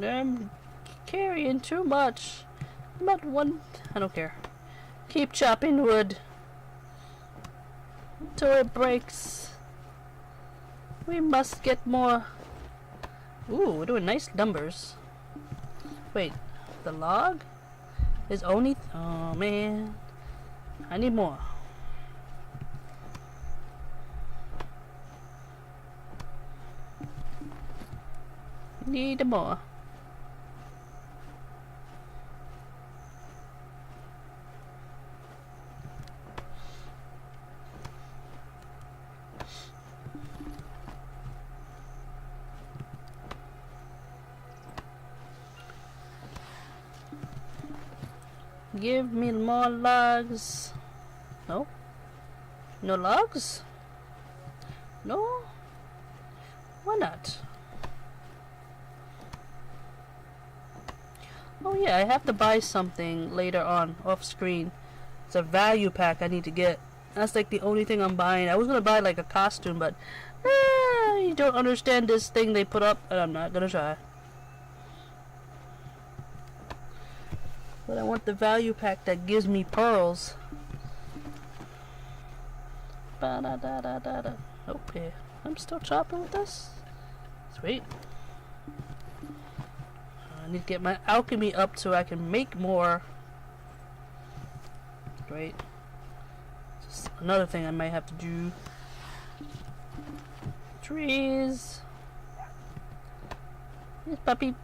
I'm carrying too much. Not one. I don't care. Keep chopping wood till it breaks. We must get more. Ooh, we're doing nice numbers. Wait, the log is only. Oh man, I need more. Need more. Give me more logs. No? No logs? No? Why not? Oh yeah, I have to buy something later on, off screen. It's a value pack I need to get. That's like the only thing I'm buying. I was gonna buy like a costume, but you don't understand this thing they put up, and I'm not gonna try. But I want the value pack that gives me pearls. Ba-da-da-da-da-da. Okay, I'm still chopping with this. Sweet. I need to get my alchemy up so I can make more. Great. Just another thing I might have to do. Trees. Yes, puppy.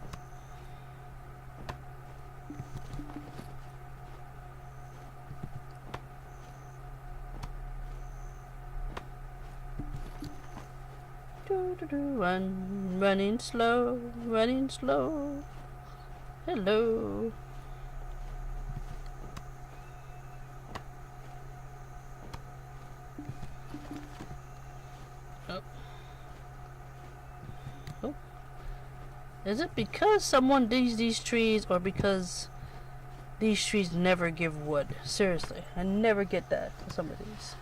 Running slow, running slow. Hello. Oh. Oh. Is it because someone digs these trees or because these trees never give wood? Seriously, I never get that for some of these.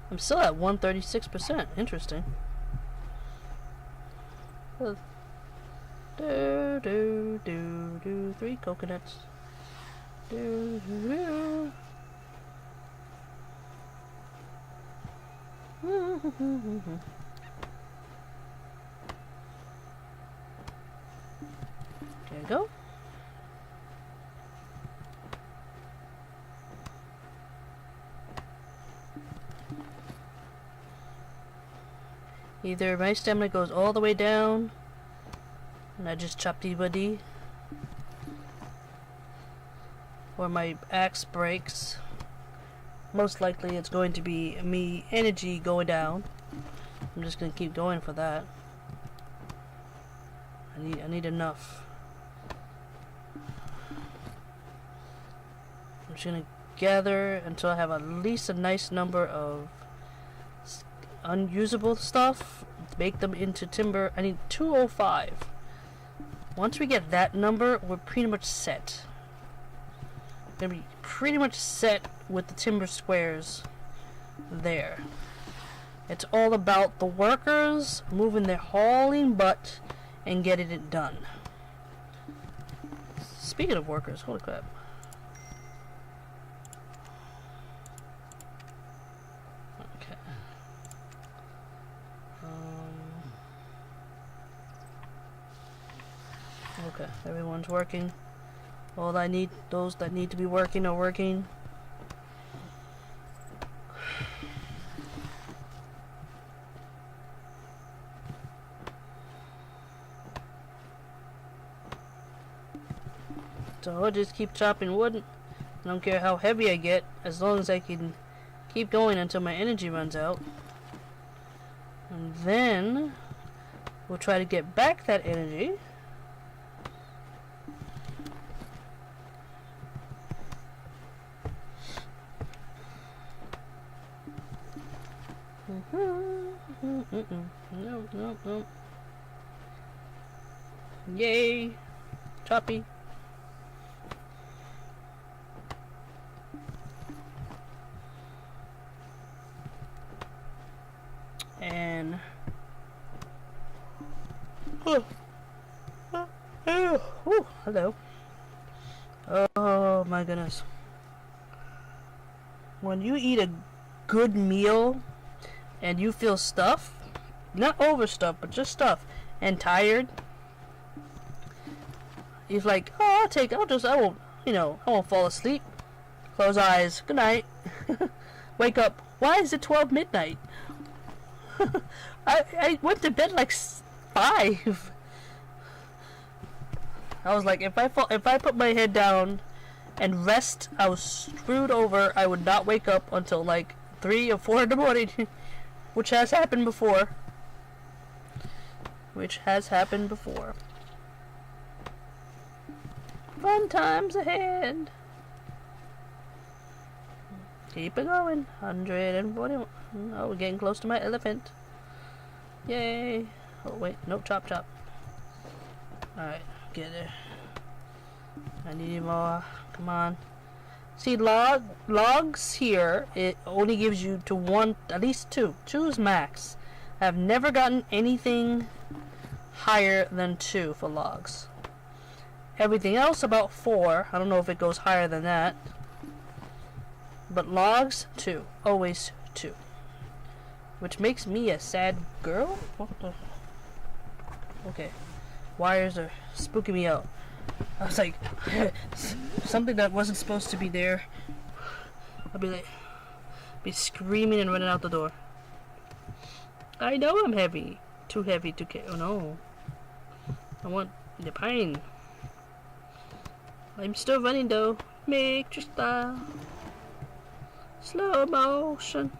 I'm still at 136%. Interesting. Do 3 coconuts. Do. There you go. Either my stamina goes all the way down and I just chop buddy, or my axe breaks. Most likely it's going to be me energy going down. I'm just gonna keep going for that. I need enough. I'm just gonna gather until I have at least a nice number of unusable stuff, make them into timber. I need 205. Once we get that number, we're pretty much set. Gonna be pretty much set with the timber squares there. It's all about the workers moving their hauling butt and getting it done. Speaking of workers, holy crap. Okay, everyone's working. All I need, those that need to be working are working. So I'll just keep chopping wood. I don't care how heavy I get, as long as I can keep going until my energy runs out. And then we'll try to get back that energy. No. Yay! Choppy. And hello. Oh my goodness. When you eat a good meal and you feel stuffed, not overstuffed, but just stuffed and tired, he's like, oh, I won't fall asleep. Close eyes. Good night. Wake up. Why is it 12 midnight? I went to bed like 5. I was like, if I put my head down and rest, I was screwed over. I would not wake up until like 3 or 4 in the morning, which has happened before. Fun times ahead. Keep it going. 141. Oh, we're getting close to my elephant. Yay. Oh, wait. No, chop. Alright, get there. I need more. Come on. See, logs here, it only gives you to one, at least 2. 2 is max. I've never gotten anything higher than 2 for logs. Everything else about 4. I don't know if it goes higher than that. But logs, 2. Always 2. Which makes me a sad girl? What the? Okay. Wires are spooking me out. I was like, something that wasn't supposed to be there. I'll be screaming and running out the door. I know I'm heavy. Too heavy to carry. Oh no. I want the pine. I'm still running though. Matrix style. Slow motion.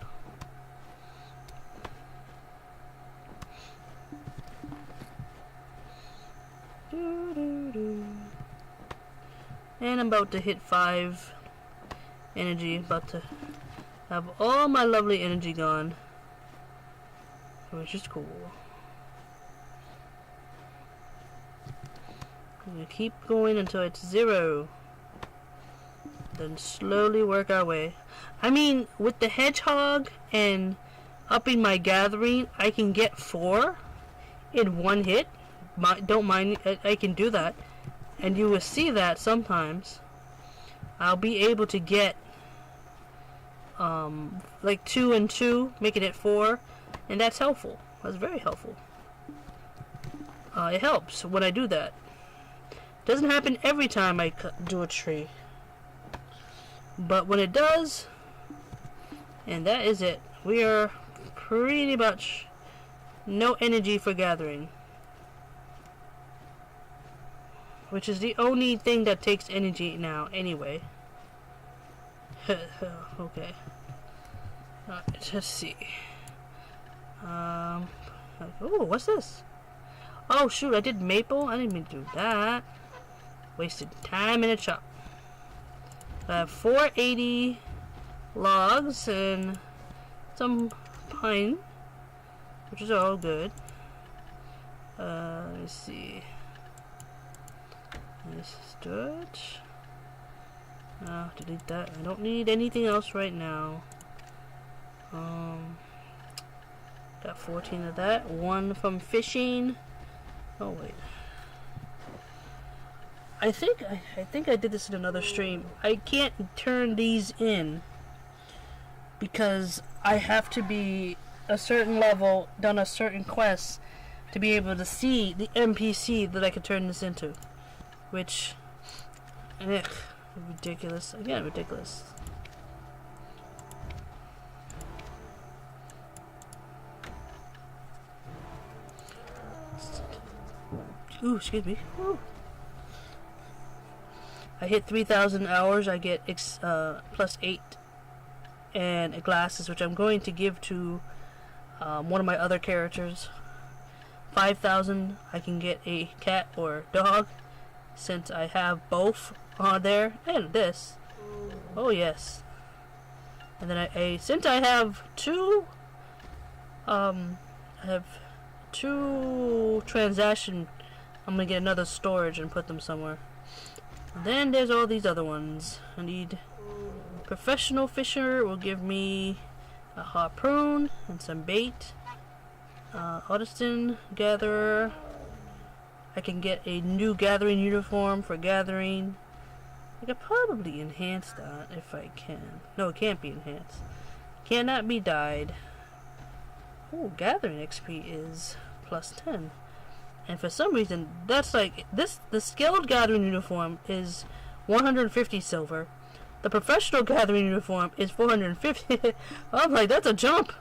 And I'm about to hit 5 energy. About to have all my lovely energy gone. Which is cool. I'm gonna keep going until it's 0. Then slowly work our way. I mean, with the hedgehog and upping my gathering, I can get 4 in one hit. Don't mind, I can do that. And you will see that sometimes. I'll be able to get like 2 and 2, making it 4. And that's helpful. That's very helpful. It helps when I do that. Doesn't happen every time I do a tree. But when it does, and that is it. We are pretty much no energy for gathering. Which is the only thing that takes energy now, anyway. Okay. Alright, let's see. Oh, what's this? Oh, shoot, I did maple? I didn't mean to do that. Wasted time in a chop. I have 480 logs and some pine, which is all good. Let's see. This storage. Delete that. I don't need anything else right now. Got 14 of that. 1 from fishing. Oh wait. I think I did this in another stream. I can't turn these in because I have to be a certain level, done a certain quest to be able to see the NPC that I could turn this into. Which, ridiculous. Again, ridiculous. Ooh, excuse me. Ooh. I hit 3,000 hours. I get plus 8 and glasses, which I'm going to give to one of my other characters. 5,000. I can get a cat or dog, since I have both on there, and this. Oh yes. And then since I have 2, I have 2 transaction. I'm gonna get another storage and put them somewhere. And then there's all these other ones. I need professional fisher will give me a harpoon and some bait. Artisan gatherer. I can get a new gathering uniform for gathering. I could probably enhance that if I can. No, it can't be enhanced. Cannot be dyed. Oh, gathering XP is plus 10. And for some reason, that's like this. The skilled gathering uniform is 150 silver. The professional gathering uniform is 450. I'm like, that's a jump.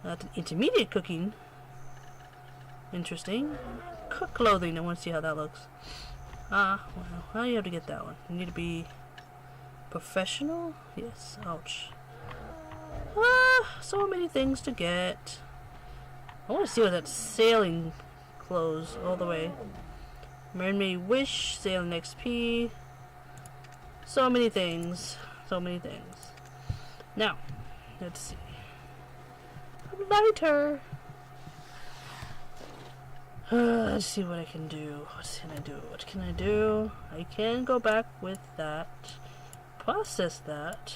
The intermediate cooking. Interesting. Cook clothing. I want to see how that looks. Well, how do you have to get that one? You need to be professional. Yes. Ouch. So many things to get. I want to see what that sailing clothes all the way. Mermaid Wish, Sailing XP. So many things. So many things. Now, let's see. Lighter. Let's see what I can do. What can I do? What can I do? I can go back with that. Process that.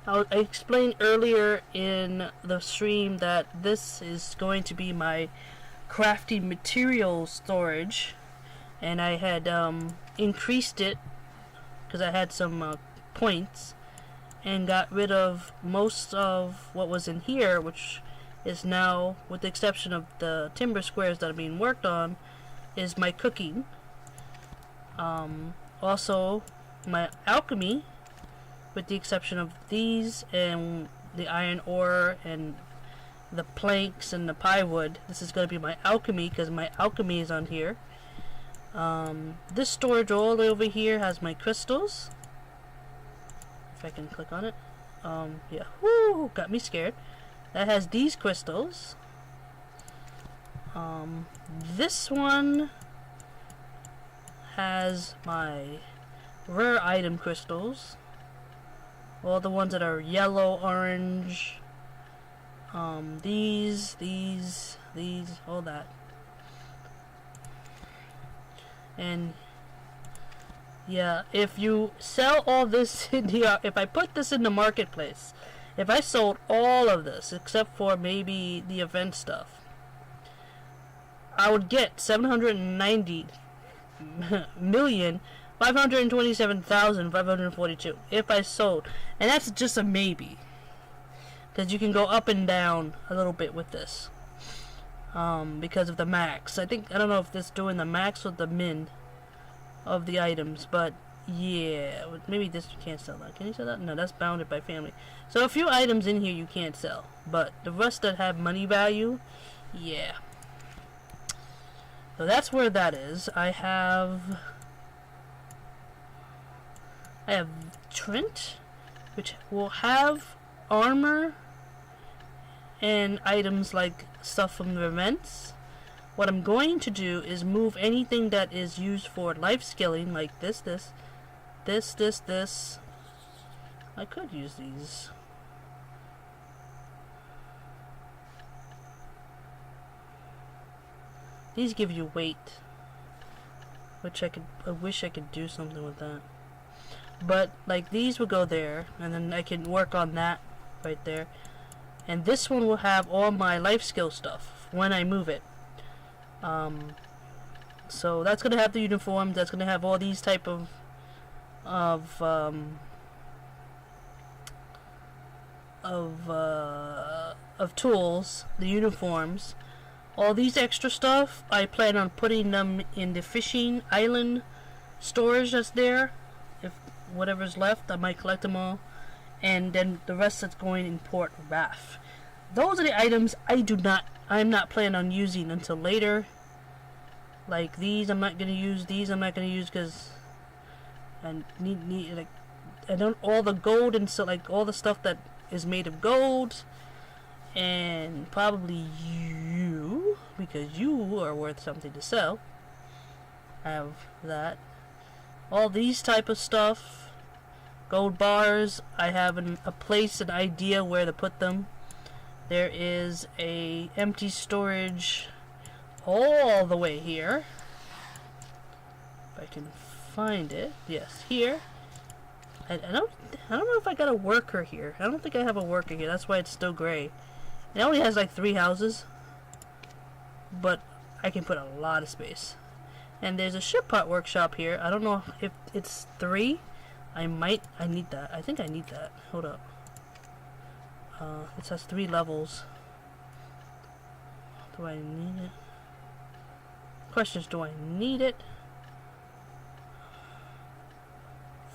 I explained earlier in the stream that this is going to be my crafting material storage, and I had increased it because I had some points, and got rid of most of what was in here, which is now, with the exception of the timber squares that are being worked on, is my cooking. Also my alchemy, with the exception of these and the iron ore and the planks and the plywood. This is going to be my alchemy because my alchemy is on here. This storage all the way over here has my crystals. If I can click on it. Yeah. Woo! Got me scared. That has these crystals. This one has my rare item crystals. All the ones that are yellow, orange, these, all that. And yeah, if you sell all this in the, if I put this in the marketplace, if I sold all of this except for maybe the event stuff, I would get 790,527,542 if I sold, and that's just a maybe, because you can go up and down a little bit with this, because of the max. I don't know if this doing the max or the min of the items, but yeah, maybe this you can't sell that. Can you sell that? No, that's bounded by family. So a few items in here you can't sell, but the rest that have money value, yeah. So that's where that is. I have Trent, which will have armor and items like stuff from the events. What I'm going to do is move anything that is used for life skilling, like this. I could use these. These give you weight, which I wish I could do something with that. But like these will go there, and then I can work on that right there. And this one will have all my life skill stuff when I move it. So that's gonna have the uniform. That's gonna have all these type of tools, the uniforms. All these extra stuff, I plan on putting them in the fishing island storage that's there. If whatever's left, I might collect them all. And then the rest that's going in Port Raff. Those are the items I'm not planning on using until later. Like these, I'm not gonna use. These, I'm not gonna use because I need like, I don't, all the gold and so, like all the stuff that is made of gold. And probably you, because you are worth something to sell, have that. All these type of stuff, gold bars, I have a place, an idea where to put them. There is a empty storage all the way here. If I can find it, yes, here. I don't know if I got a worker here. I don't think I have a worker here. That's why it's still gray. It only has like 3 houses, but I can put a lot of space. And there's a ship part workshop here. I don't know if it's 3. I need that. I think I need that. Hold up. It has 3 levels. Do I need it? Question is, do I need it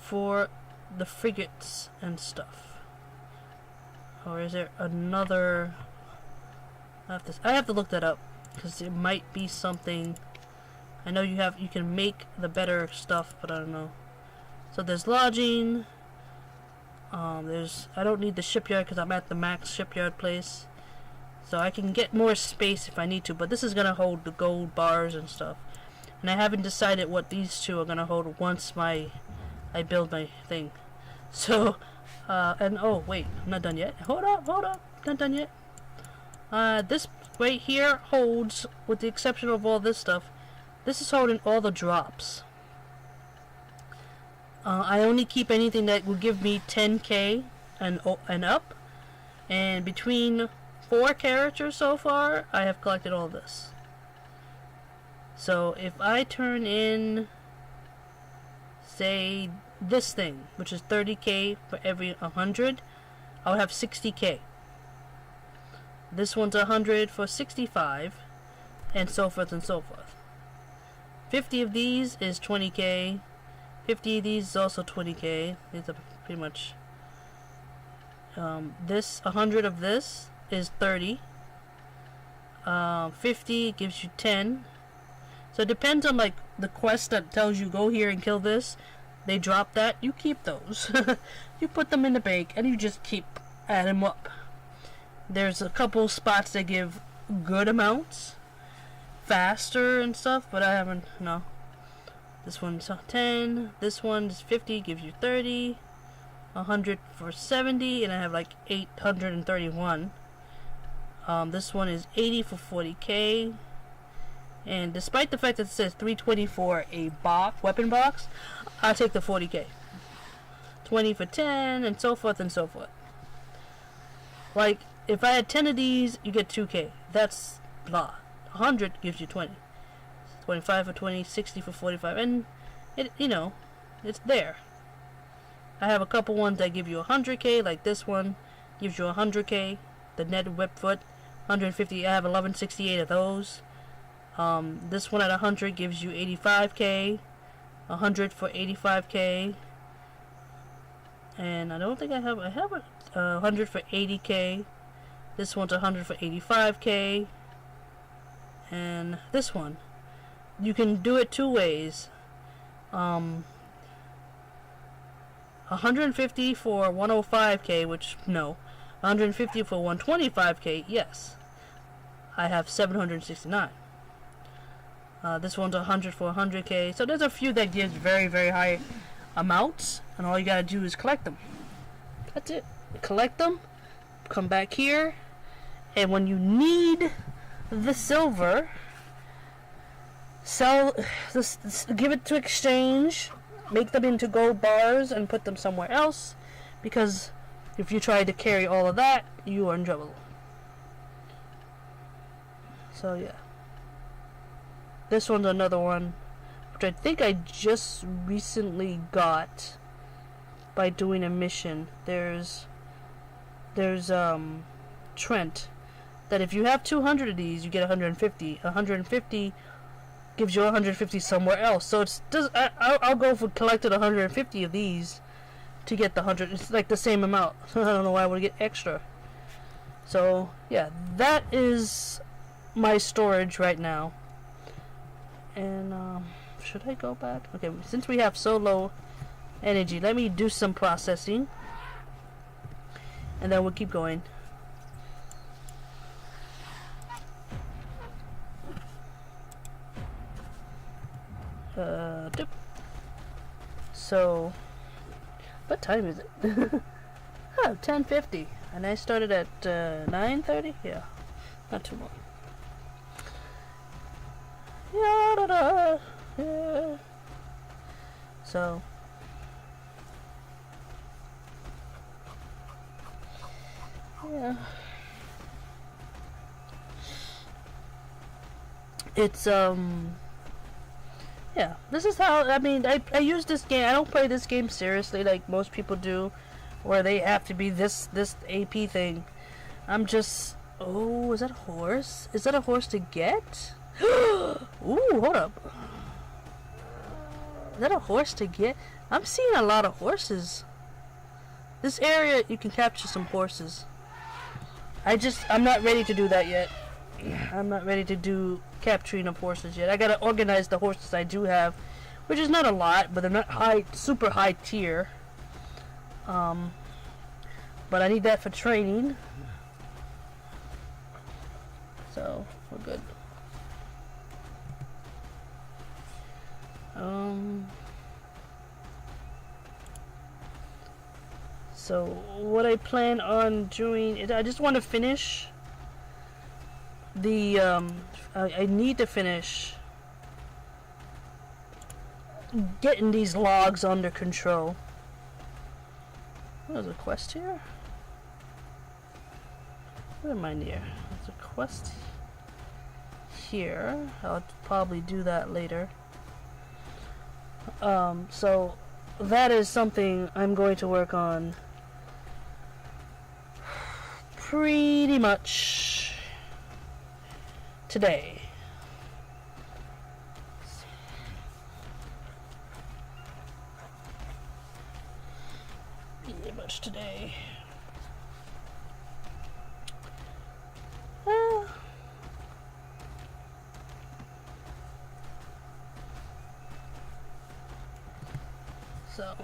for the frigates and stuff? Or is there another? I have to look that up because it might be something. I know you can make the better stuff, but I don't know. So there's lodging. I don't need the shipyard because I'm at the max shipyard place, so I can get more space if I need to. But this is gonna hold the gold bars and stuff, and I haven't decided what these two are gonna hold once I build my thing. So. And oh wait, I'm not done yet. Hold up, not done yet. This right here holds, with the exception of all this stuff, this is holding all the drops. I only keep anything that will give me 10k and up. And between 4 characters so far, I have collected all this. So if I turn in, say, this thing, which is 30k for every 100, I'll have 60k. This one's 100 for 65, and so forth and so forth. 50 of these is 20k. 50 of these is also 20k. These are pretty much. This 100 of this is 30. 50 gives you 10. So it depends on like the quest that tells you go here and kill this. They drop that. You keep those. You put them in the bank and you just keep adding them up. There's a couple spots that give good amounts faster and stuff, but I haven't. No. This one's 10. This one's 50, gives you 30. 100 for 70, and I have like 831. This one is 80 for 40k. And despite the fact that it says 320 for a weapon box, I'll take the 40k. 20 for 10, and so forth and so forth. Like, if I had 10 of these, you get 2k. That's blah. 100 gives you 20. 25 for 20, 60 for 45, and it, you know, it's there. I have a couple ones that give you 100k, like this one gives you 100k. The netted whip foot, 150. I have 1168 of those. This one at 100 gives you 85k. 100 for 85k. And I don't think I have a 100 for 80k. This one's 100 for 85k. And this one, you can do it 2 ways. 150 for 105k, which no. 150 for 125k, yes. I have 769. This one's 100 for 100k. So there's a few that gives very, very high amounts, and all you gotta do is collect them. That's it. Collect them, come back here, and when you need the silver, sell this, give it to exchange, make them into gold bars and put them somewhere else, because if you try to carry all of that, you are in trouble. So yeah, this one's another one which I think I just recently got by doing a mission. There's Trent, that if you have 200 of these, you get 150. 150 gives you 150 somewhere else. So it's I'll go for collected 150 of these to get the 100. It's like the same amount. I don't know why I would get extra. So yeah, that is my storage right now. And should I go back? Okay, since we have so low energy, let me do some processing, and then we'll keep going. So, what time is it? Oh, 10:50, and I started at 9:30. Yeah, not too long. Yeah. So, yeah, it's yeah, this is how, I mean, I use this game. I don't play this game seriously like most people do, where they have to be this AP thing. I'm just, oh, is that a horse? Is that a horse to get? Ooh, hold up. Is that a horse to get? I'm seeing a lot of horses. This area, you can capture some horses. I'm not ready to do that yet. I'm not ready to do capturing of horses yet. I gotta organize the horses I do have, which is not a lot, but they're not super high tier. But I need that for training. So we're good. So what I plan on doing is I just want to finish the I need to finish getting these logs under control. There's a quest here? Where am I near? There's a quest here. I'll probably do that later. So that is something I'm going to work on pretty much today. Pretty much today. So,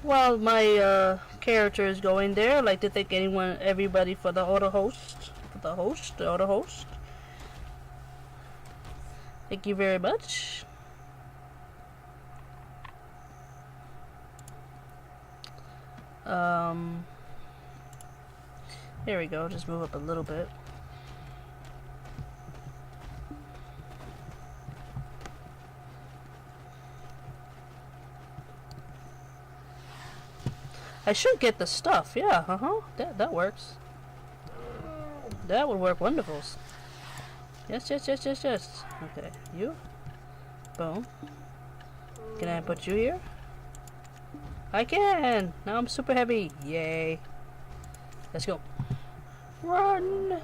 while my character is going there, I'd like to thank everybody for the auto host, the auto host. Thank you very much. Here we go. Just move up a little bit. I should get the stuff, yeah, that works. That would work wonderful. Yes. Okay, you. Boom. Can I put you here? I can! Now I'm super heavy. Yay. Let's go. Run!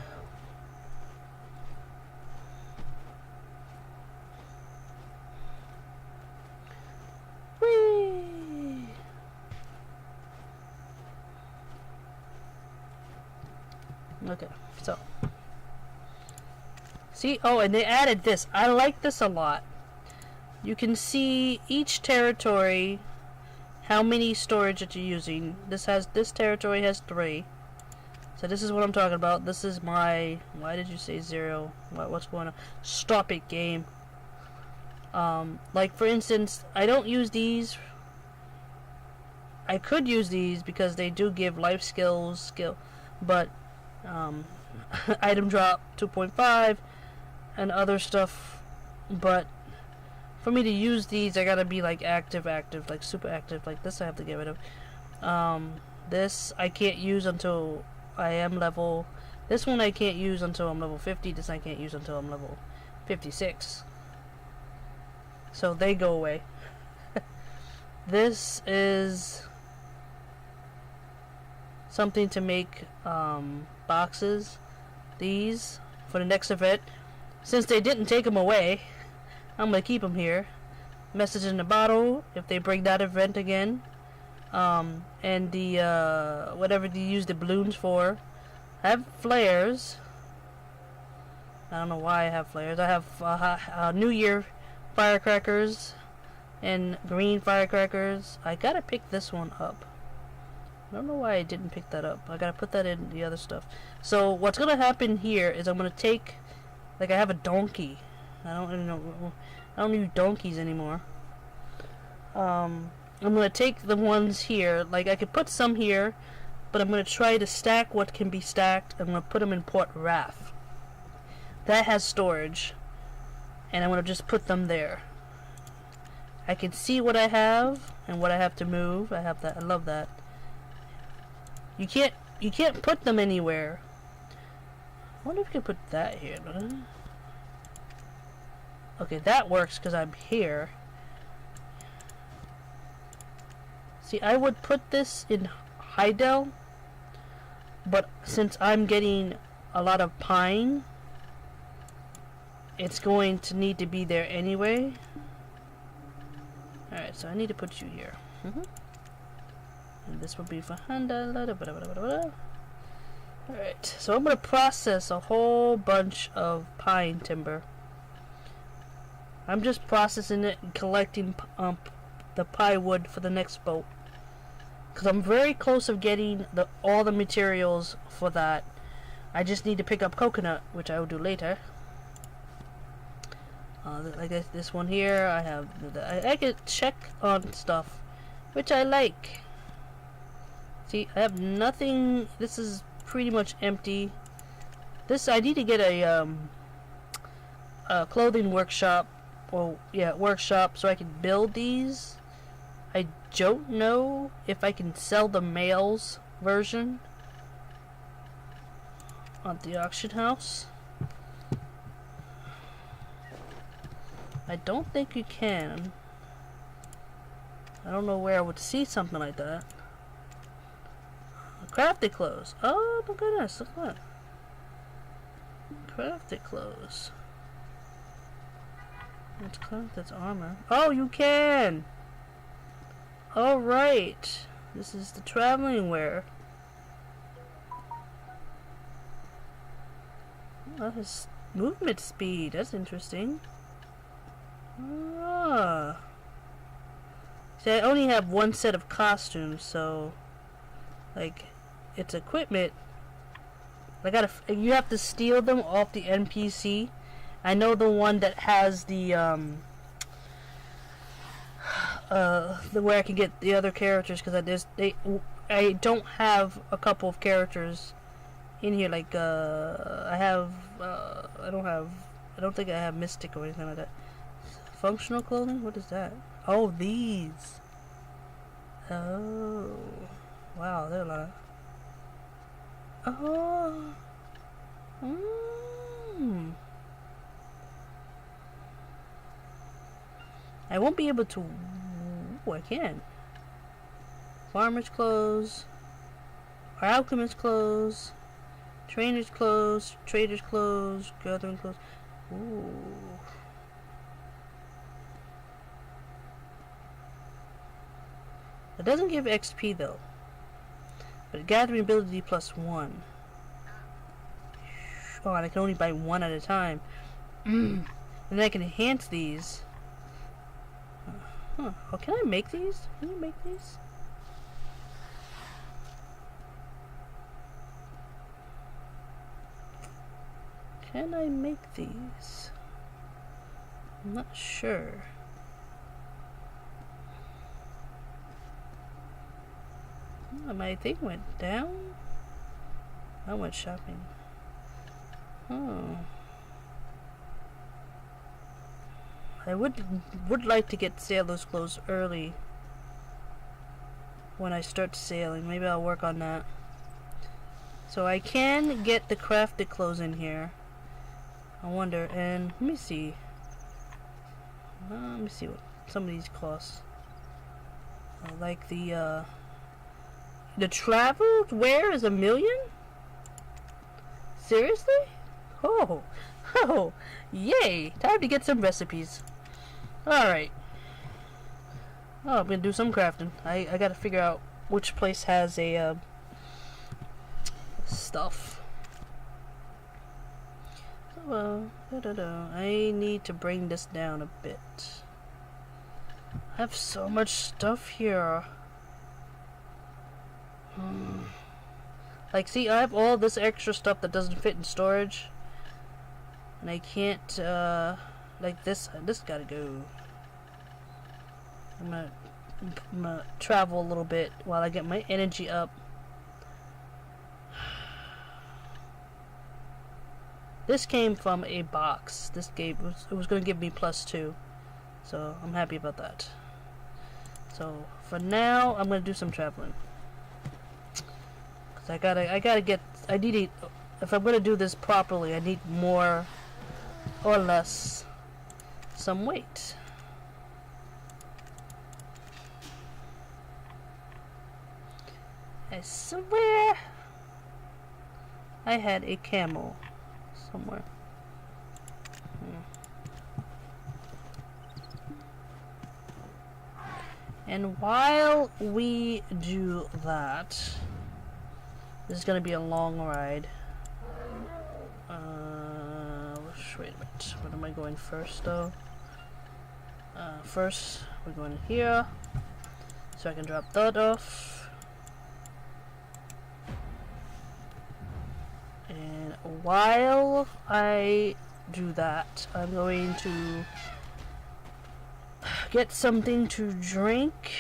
Okay, so see, oh, and they added this. I like this a lot. You can see each territory, how many storage that you're using. This territory has 3. So this is what I'm talking about. This is my, why did you say 0? What's going on? Stop it, game. Like for instance, I don't use these. I could use these because they do give life skill, but item drop 2.5 and other stuff, but for me to use these I gotta be like active, like super active. Like this I have to get rid of. This I can't use until I am level, this one I can't use until I'm level 50, this I can't use until I'm level 56, so they go away. This is something to make boxes, these for the next event. Since they didn't take them away, I'm gonna keep them here. Message in the bottle if they bring that event again. And the whatever they use the balloons for. I have flares. I don't know why I have flares. I have New Year firecrackers and green firecrackers. I gotta pick this one up. I don't know why I didn't pick that up. I gotta put that in the other stuff. So what's gonna happen here is I'm gonna take, like I have a donkey. I don't use donkeys anymore. I'm gonna take the ones here. Like I could put some here, but I'm gonna try to stack what can be stacked. I'm gonna put them in Port Wrath. That has storage, and I'm gonna just put them there. I can see what I have and what I have to move. I have that. I love that. You can't put them anywhere. I wonder if you can put that here. Okay, that works because I'm here. See, I would put this in Heidel, but since I'm getting a lot of pine, it's going to need to be there anyway. Alright, so I need to put you here. And this will be for Honda. Alright, so I'm going to process a whole bunch of pine timber. I'm just processing it and collecting the pine wood for the next boat. Because I'm very close of getting all the materials for that. I just need to pick up coconut, which I will do later. Like this one here, I have. I can check on stuff, which I like. See, I have nothing. This is pretty much empty. This I need to get a clothing workshop. Well, yeah, workshop, so I can build these. don't know if I can sell the males version at the auction house. I don't think you can. I don't know where I would see something like that. Crafted clothes. Oh my goodness, look at that. Crafted clothes. That's clothes, that's armor. Oh, you can! Alright. This is the traveling wear. Oh, his movement speed. That's interesting. Ah. See, I only have one set of costumes, so like it's equipment. You have to steal them off the NPC. I know the one that has the where I can get the other characters, because I don't have a couple of characters in here. Like I don't think I have Mystic or anything like that. Functional clothing? What is that? Oh, these. Oh, wow, there are a lot of. Oh. I won't be able to. Ooh, I can. Farmer's clothes, or alchemist clothes, trainer's clothes, trader's clothes, gathering clothes. Ooh. It doesn't give XP though. But gathering ability +1. Oh, and I can only buy one at a time. And then I can enhance these. Huh. Oh, can I make these? Can you make these? Can I make these? I'm not sure. Oh, my thing went down? I went shopping. Oh. I would like to get sailor's clothes early when I start sailing. Maybe I'll work on that. So I can get the crafted clothes in here. I wonder, and let me see. Let me see what some of these cost. Like the travel wear is 1 million? Seriously? Oh, yay! Time to get some recipes. Alright. Oh, I'm gonna do some crafting. I gotta figure out which place has a stuff. So, I need to bring this down a bit. I have so much stuff here. Like, see, I have all this extra stuff that doesn't fit in storage. And I can't, like this gotta go. I'm gonna travel a little bit while I get my energy up. This came from a box. This gave, it was gonna give me +2. So, I'm happy about that. So, for now, I'm gonna do some traveling. Cause I need if I'm gonna do this properly, I need more or less some weight. I swear I had a camel somewhere. And while we do that, this is gonna be a long ride. Wait a minute. What am I going first, though? First, we're going in here, so I can drop that off. And while I do that, I'm going to get something to drink.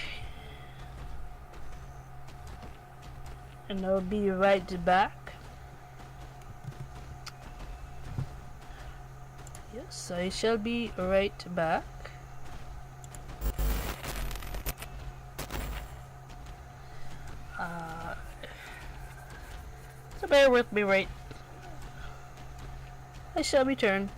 And I'll be right back. Yes, I shall be right back. bear with me, right? I shall return.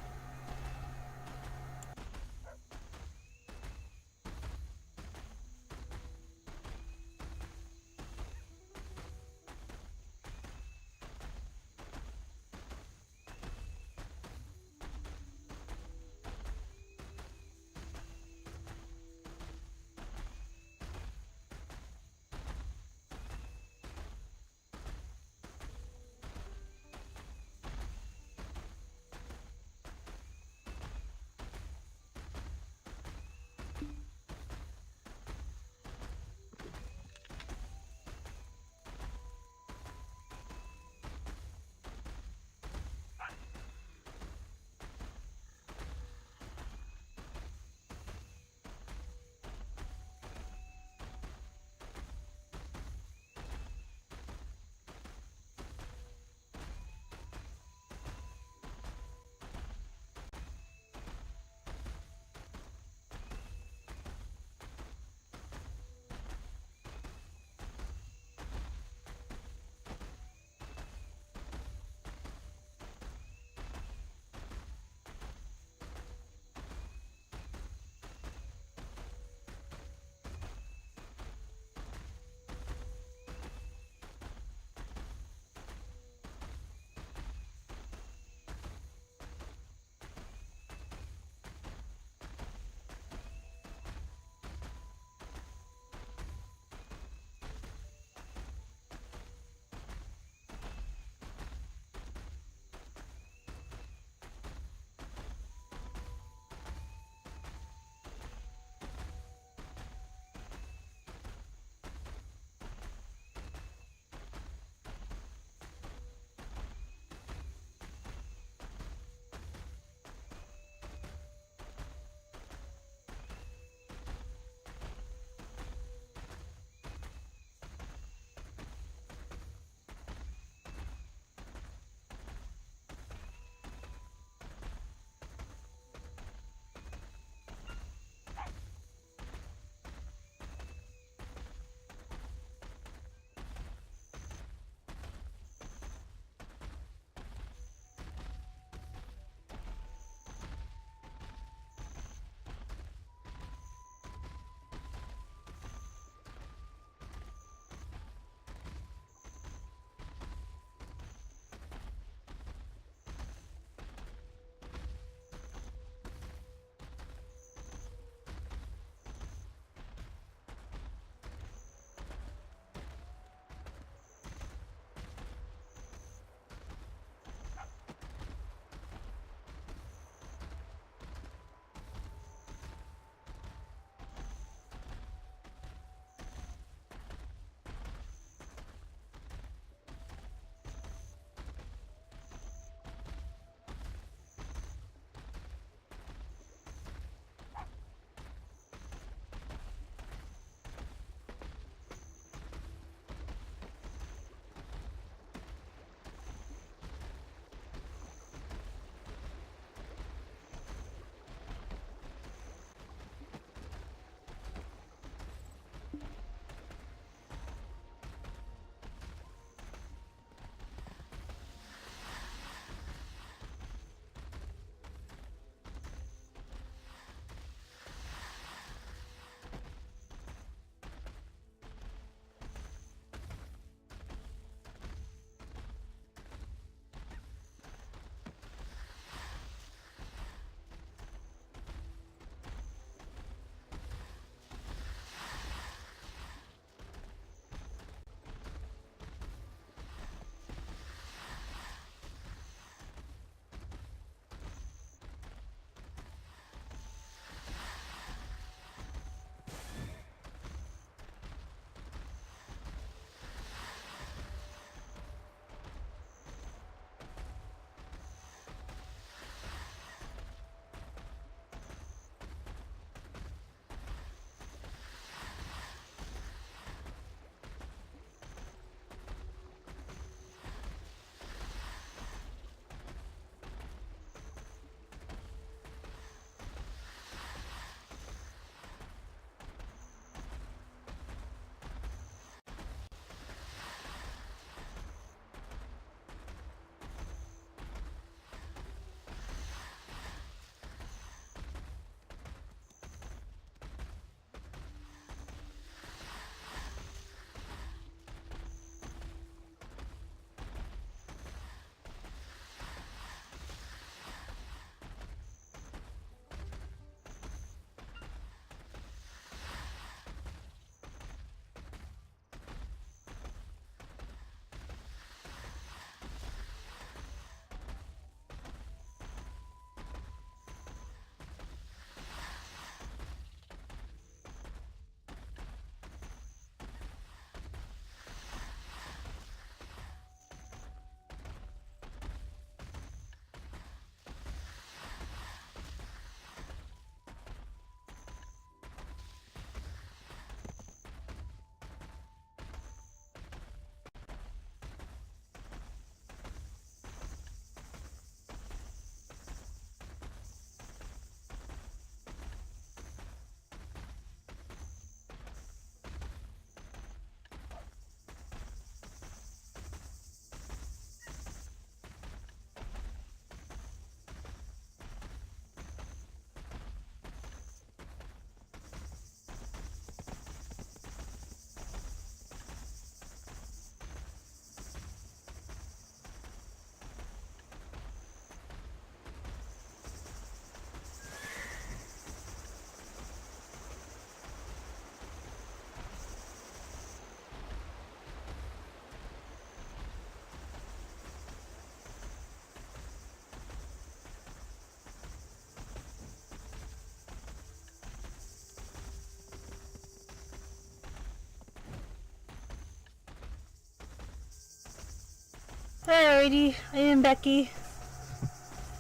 Alrighty, I am Becky.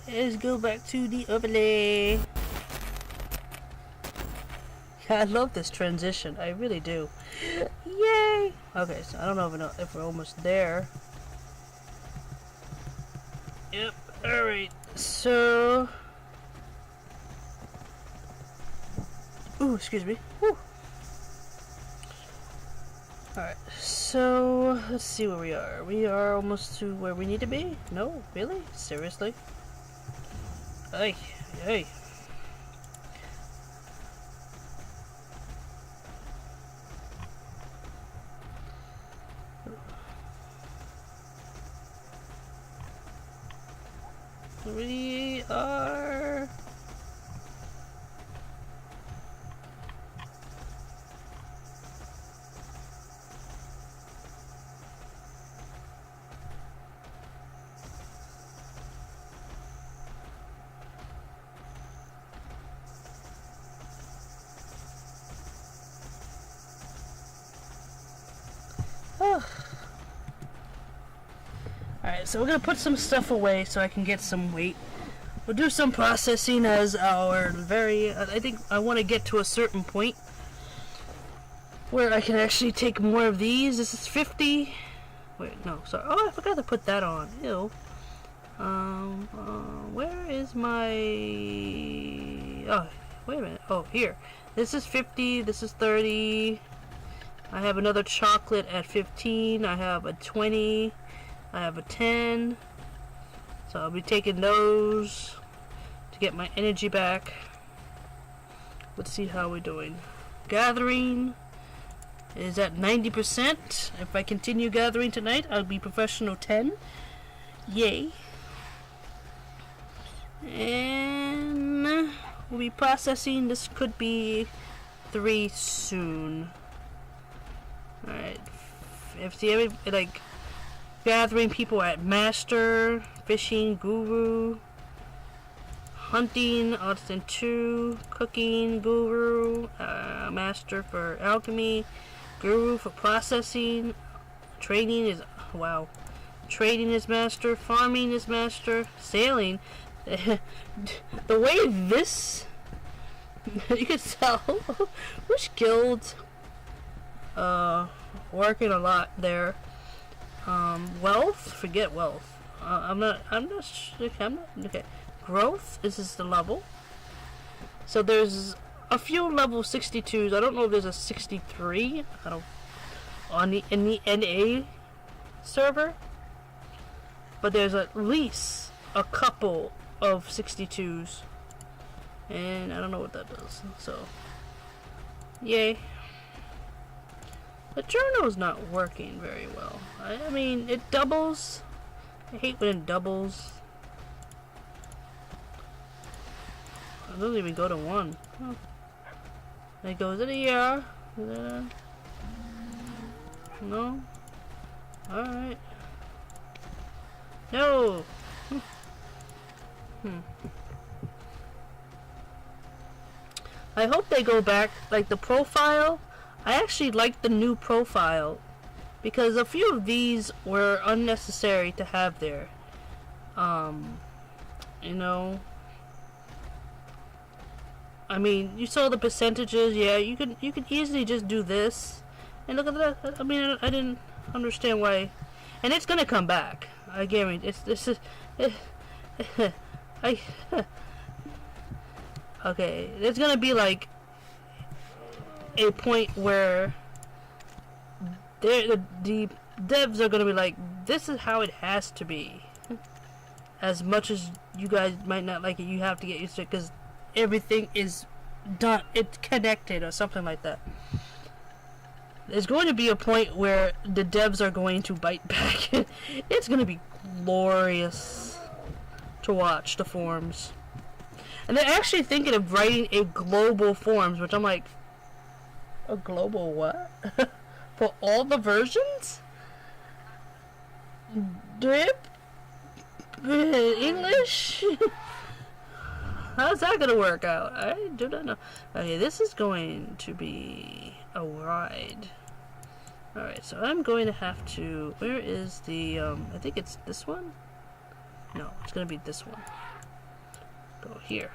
Let's go back to the overlay. I love this transition. I really do. Yay! Okay, so I don't know if we're almost there. Yep. Alright. So... Ooh, excuse me. Woo. Alright, so let's see where we are. We are almost to where we need to be? No? Really? Seriously? Ay, ay. We are... Alright, so we're gonna put some stuff away so I can get some weight. We'll do some processing as our I think I want to get to a certain point where I can actually take more of these. This is 50. Wait, no, sorry. Oh, I forgot to put that on. Ew. Where is my... Oh, wait a minute. Oh, here. This is 50. This is 30. I have another chocolate at 15. I have a 20. I have a 10. So I'll be taking those to get my energy back. Let's see how we're doing. Gathering is at 90%. If I continue gathering tonight, I'll be professional 10. Yay. And we'll be processing. This could be 3 soon. Alright. If the like gathering people at Master, Fishing, Guru, Hunting, Austin 2, Cooking, Guru, Master for Alchemy, Guru for Processing, Trading is, wow, Trading is Master, Farming is Master, Sailing, the way this, you can tell, which guild, working a lot there. Wealth, forget wealth. Okay. Growth, this is the level. So there's a few level 62s. I don't know if there's a 63. I don't, in the NA server. But there's at least a couple of 62s. And I don't know what that does. So, yay. The journal's not working very well. I mean, it doubles. I hate when it doubles. It doesn't even go to 1. Oh. It goes in a year. No. Alright. No. I hope they go back, like the profile. I actually like the new profile because a few of these were unnecessary to have there. You know, I mean, you saw the percentages. Yeah, you could easily just do this, and look at that. I mean, I didn't understand why, and it's gonna come back. I guarantee. Okay, it's gonna be like a point where the devs are gonna be like, this is how it has to be. As much as you guys might not like it, you have to get used to it because everything is done. It's connected or something like that. There's going to be a point where the devs are going to bite back. It's going to be glorious to watch the forums. And they're actually thinking of writing a global forums, which I'm like, a global what? For all the versions? Drip? English? How's that gonna work out? I do not know. Okay, this is going to be a ride. Alright, so I'm going to have to... Where is the... I think it's this one? No, it's going to be this one. Go here.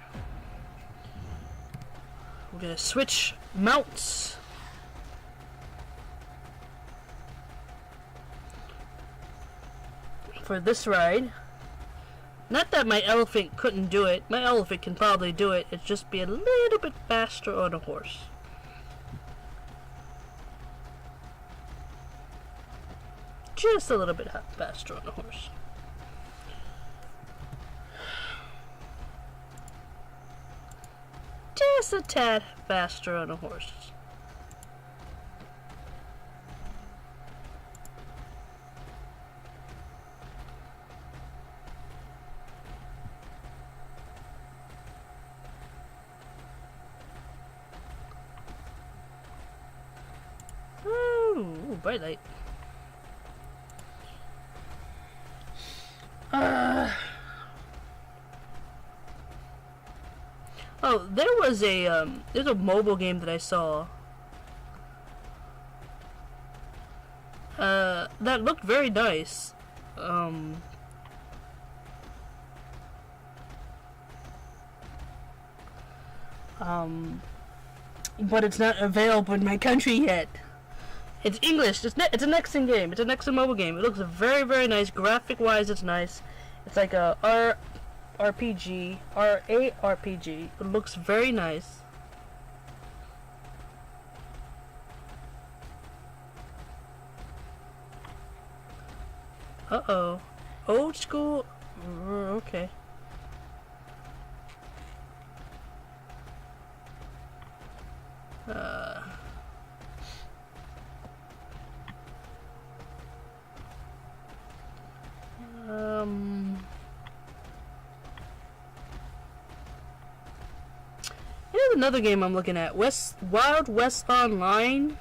We're going to switch mounts. For this ride. Not that my elephant couldn't do it. My elephant can probably do it. It's just be a little bit faster on a horse. Just a little bit faster on a horse. Just a tad faster on a horse. Ooh, bright light. Oh, there's a mobile game that I saw. That looked very nice. But it's not available in my country yet. It's English. It's a Nexon game. It's a Nexon mobile game. It looks very, very nice. Graphic-wise, it's nice. It's like a RPG. It looks very nice. Uh-oh. Old school... Okay. Here's another game I'm looking at. Wild West Online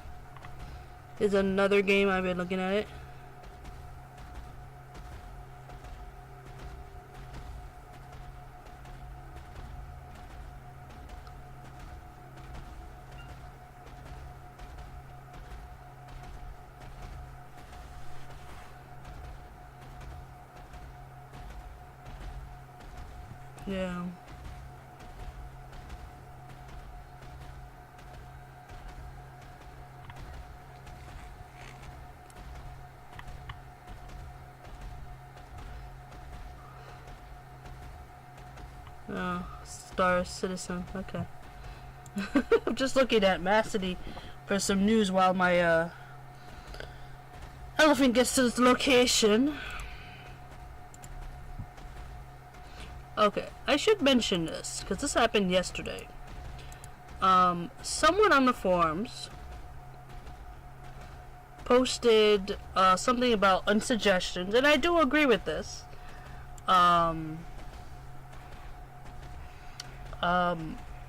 is another game I've been looking at it. Yeah. Oh, Star Citizen. Okay. I'm just looking at Massity for some news while my elephant gets to its location. Okay, I should mention this because this happened yesterday. Someone on the forums posted something about unsuggestions, and I do agree with this.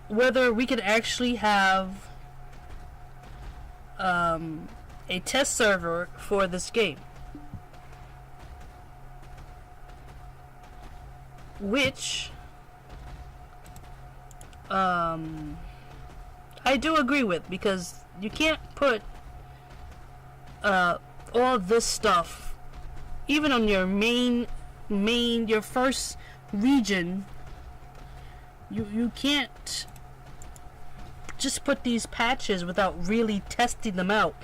Whether we could actually have a test server for this game. Which I do agree with, because you can't put all this stuff even on your your first region. You can't just put these patches without really testing them out,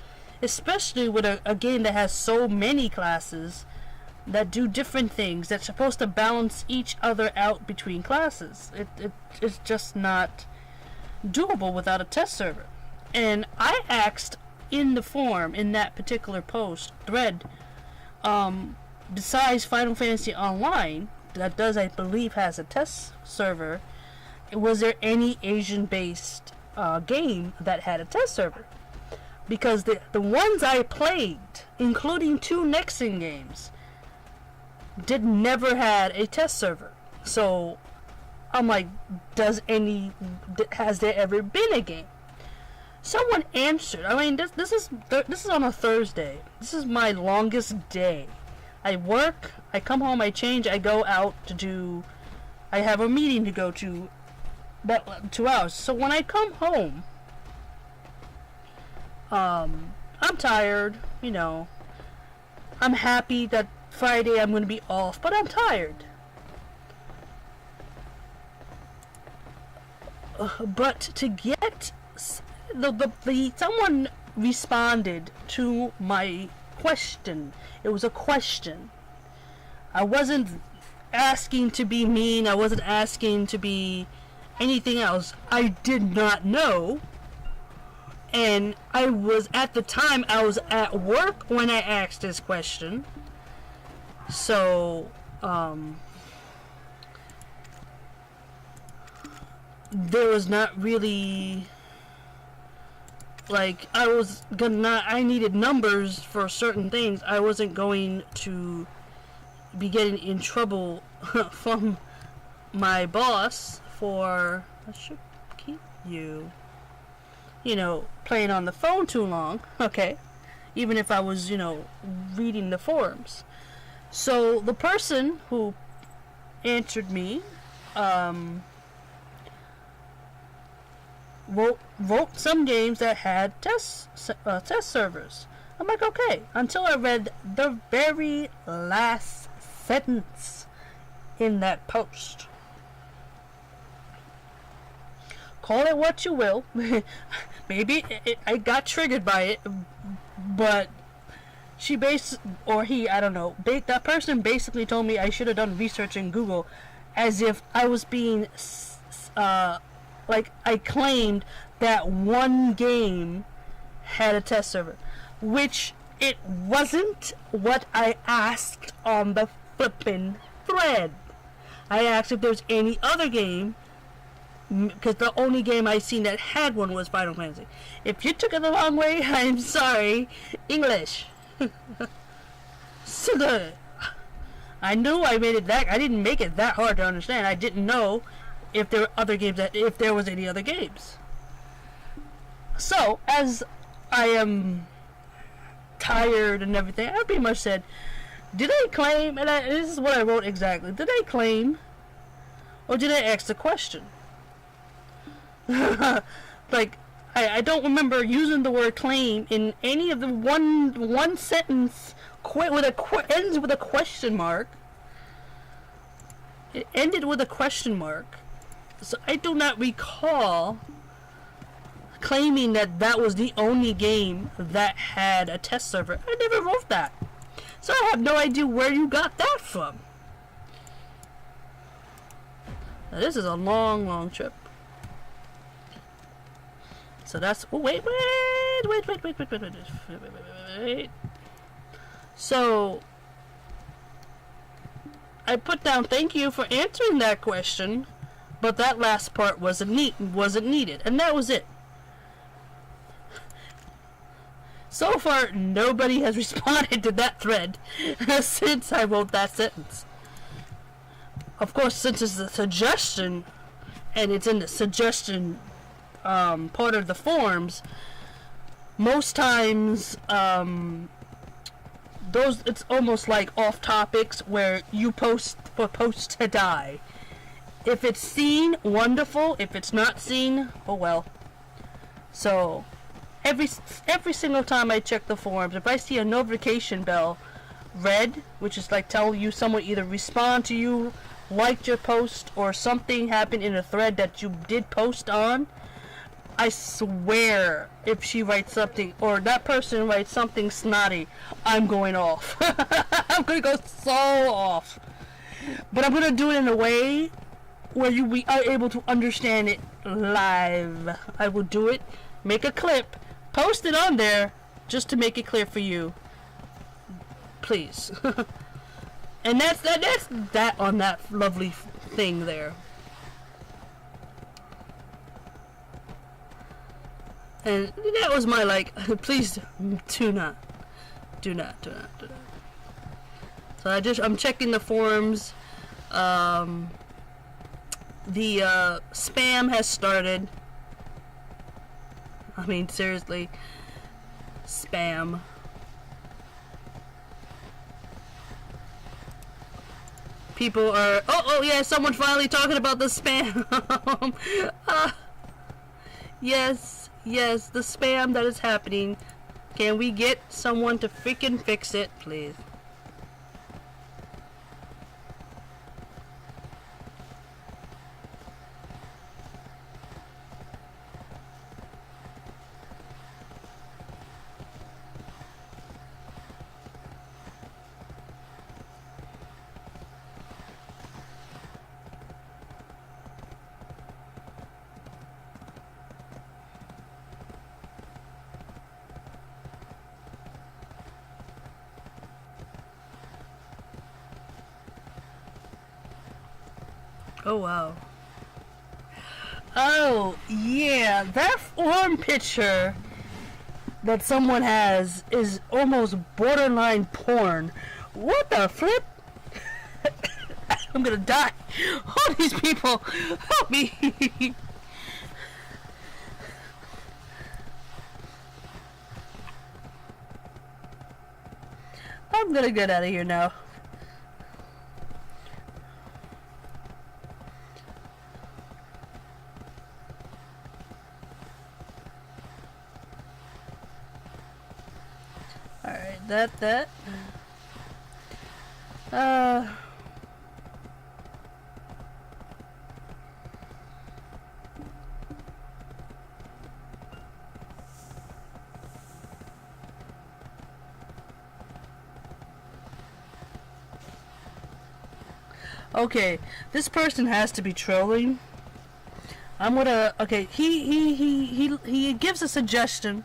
especially with a game that has so many classes that do different things, that's supposed to balance each other out between classes. It's just not doable without a test server. And I asked in the forum, in that particular post thread, besides Final Fantasy Online, that does, I believe, has a test server, was there any Asian-based game that had a test server? Because the ones I played, including 2 Nexon games, never had a test server. So I'm like, has there ever been a game? Someone answered. I mean, this is on a Thursday. This is my longest day. I work, I come home, I change, I go out I have a meeting to go to about 2 hours. So when I come home, I'm tired. you know, I'm happy that Friday I'm going to be off, but I'm tired. But to get someone responded to my question. It was a question. I wasn't asking to be mean. I wasn't asking to be anything else. I did not know. And I was, at the time, I was at work when I asked this question. So, there was not really, like, I needed numbers for certain things. I wasn't going to be getting in trouble from my boss for, I should keep you, you know, playing on the phone too long, okay? Even if I was, you know, reading the forums. So, the person who answered me, wrote some games that had test servers. I'm like, okay, until I read the very last sentence in that post. Call it what you will. Maybe I got triggered by it, but I don't know, that person basically told me I should have done research in Google, as if I was being, like I claimed that one game had a test server, which it wasn't what I asked on the flippin' thread. I asked if there's any other game, because the only game I seen that had one was Final Fantasy. If you took it the wrong way, I'm sorry. English. So good. I knew I didn't make it that hard to understand. I didn't know if there were other games, if there was any other games. So, as I am tired and everything, I pretty much said, did I claim, and this is what I wrote exactly, did I claim, or did I ask the question? Like, I don't remember using the word claim in any of the one sentence ends with a question mark. It ended with a question mark. So I do not recall claiming that was the only game that had a test server. I never wrote that. So I have no idea where you got that from. Now this is a long trip. So that's, oh wait. So I put down, thank you for answering that question, but that last part wasn't needed, and that was it. So far, nobody has responded to that thread since I wrote that sentence. Of course, since it's a suggestion, and it's in the suggestion part of the forums, most times it's almost like off topics where you post for posts to die. If it's seen, wonderful. If it's not seen, oh well. So every single time I check the forums, if I see a notification bell red, which is like telling you someone either respond to you, liked your post, or something happened in a thread that you did post on, I swear, if she writes something, or that person writes something snotty, I'm going off. I'm going to go so off. But I'm going to do it in a way where we are able to understand it live. I will do it, make a clip, post it on there, just to make it clear for you. Please. And that's that on that lovely thing there. And that was my, like, please do not. So I'm checking the forums. The spam has started. I mean, seriously. Spam. People are, oh yeah, someone finally talking about the spam. Yes, the spam that is happening. Can we get someone to freaking fix it, please? Oh wow. Oh yeah, that form picture that someone has is almost borderline porn. What the flip? I'm gonna die. All these people, help me. I'm gonna get out of here now. Alright, that. Okay, this person has to be trolling. I'm gonna. Okay, he gives a suggestion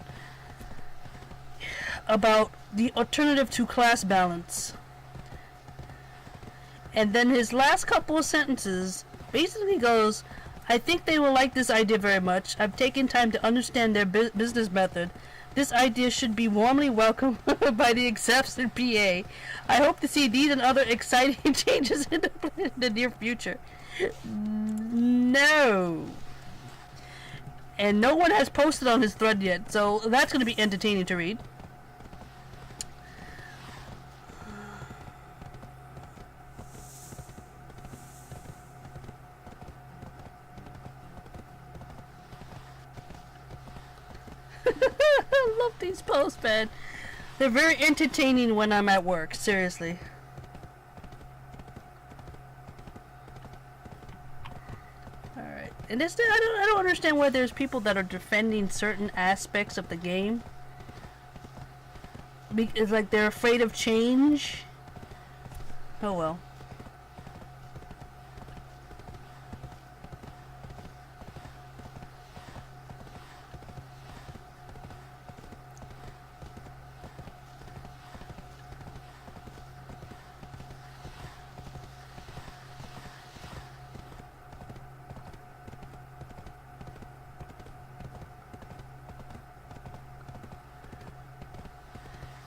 about the alternative to class balance, and then his last couple of sentences basically goes, "I think they will like this idea very much. I've taken time to understand their business method. This idea should be warmly welcomed by the execs and PA. I hope to see these and other exciting changes in the near future." No. And no one has posted on his thread yet, so that's going to be entertaining to read. I love these posts, man. They're very entertaining when I'm at work, seriously. Alright. And this, I don't understand why there's people that are defending certain aspects of the game. It's like they're afraid of change. Oh well.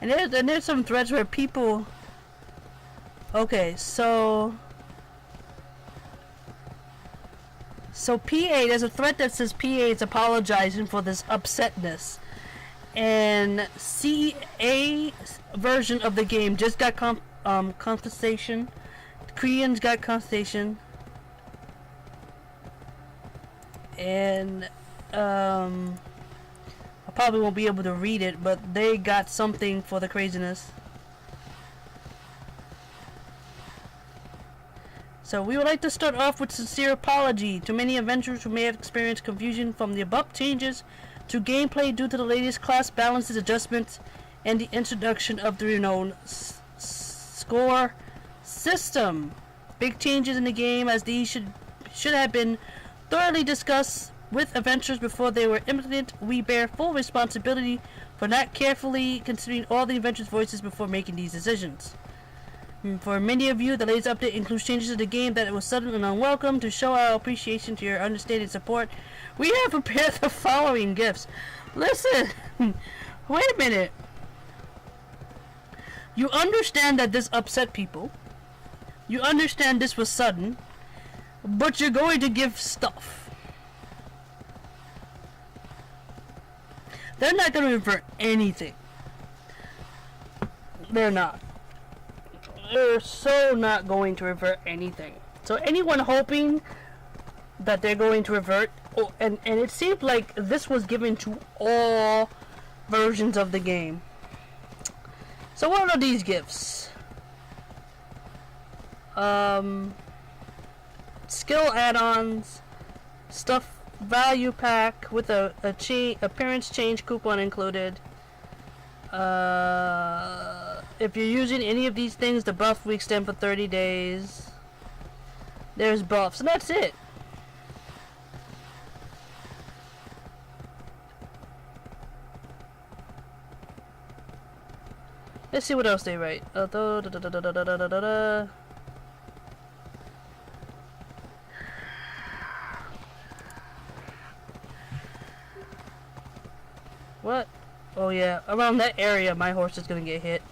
And there's some threads where people... Okay, so PA, there's a thread that says PA is apologizing for this upsetness. And CA version of the game just got compensation. Koreans got compensation. And I probably won't be able to read it, but they got something for the craziness. So we would like to start off with sincere apology to many adventurers who may have experienced confusion from the above changes to gameplay due to the latest class balances adjustments and the introduction of the renowned score system. Big changes in the game, as these should have been thoroughly discussed with adventurers before they were implemented. We bear full responsibility for not carefully considering all the adventurers' voices before making these decisions. For many of you, the latest update includes changes to the game that was sudden and unwelcome. To show our appreciation to your understanding and support, we have prepared the following gifts. Listen, wait a minute. You understand that this upset people. You understand this was sudden, but you're going to give stuff. They're not going to revert anything. They're not. They're so not going to revert anything. So anyone hoping that they're going to revert, and it seemed like this was given to all versions of the game. So what are these gifts? Skill add-ons, stuff value pack with a appearance change coupon included. If you're using any of these things, the buff will extend for 30 days. There's buffs, and that's it. Let's see what else they write. What? Oh yeah, around that area my horse is gonna get hit.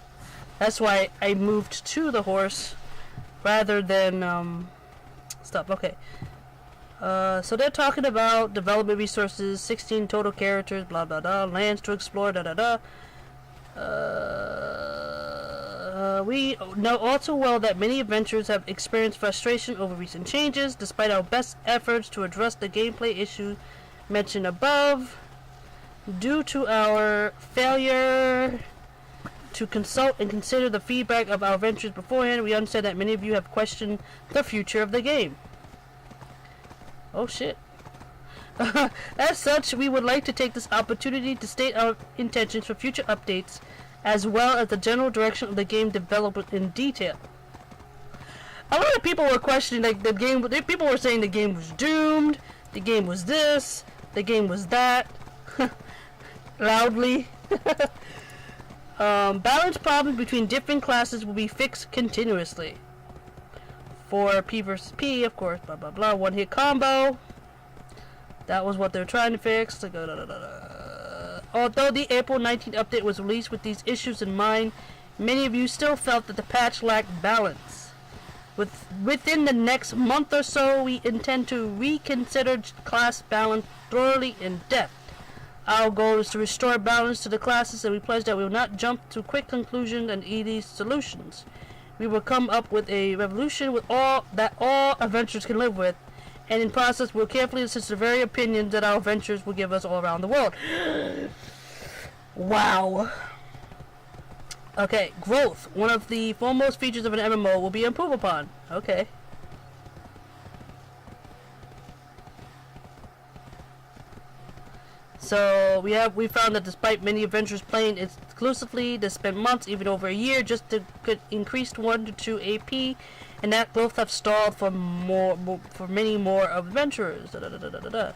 That's why I moved to the horse rather than stuff. Okay. So they're talking about development resources, 16 total characters, blah blah blah, lands to explore, da da da. We know all too well that many adventurers have experienced frustration over recent changes, despite our best efforts to address the gameplay issue mentioned above. Due to our failure to consult and consider the feedback of our adventurers beforehand, we understand that many of you have questioned the future of the game. Oh shit. As such, we would like to take this opportunity to state our intentions for future updates, as well as the general direction of the game development in detail. A lot of people were questioning, like, the game. People were saying the game was doomed, the game was this, the game was that. Loudly. Balance problems between different classes will be fixed continuously. For P versus P, of course, blah blah blah. One hit combo. That was what they're trying to fix. Although the April 19th update was released with these issues in mind, many of you still felt that the patch lacked balance. Within the next month or so, we intend to reconsider class balance thoroughly in depth. Our goal is to restore balance to the classes, and we pledge that we will not jump to quick conclusions and easy solutions. We will come up with a revolution with all adventurers can live with, and in process we'll carefully assess the very opinions that our adventurers will give us all around the world. Wow. Okay, growth. One of the foremost features of an MMO will be improved upon. Okay. So we found that despite many adventurers playing exclusively, they spent months, even over a year, just to get increased 1 to 2 AP, and that growth have stalled for many more adventurers. The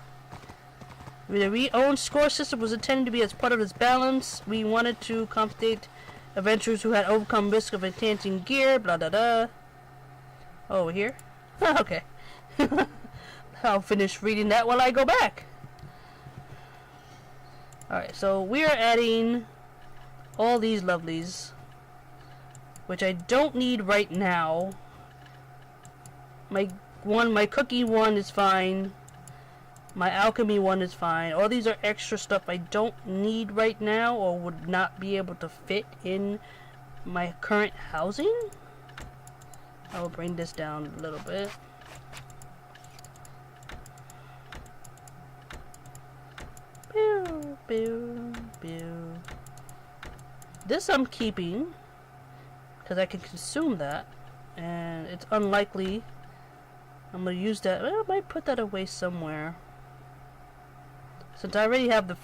re-owned score system was intended to be as part of this balance. We wanted to compensate adventurers who had overcome risk of enhancing gear. Blah blah blah. Over here. Okay. I'll finish reading that while I go back. Alright, so we are adding all these lovelies, which I don't need right now. My cookie one is fine. My alchemy one is fine. All these are extra stuff I don't need right now, or would not be able to fit in my current housing. I will bring this down a little bit. Pew, pew, pew. This I'm keeping because I can consume that, and it's unlikely I'm gonna use that. Well, I might put that away somewhere, since I already have the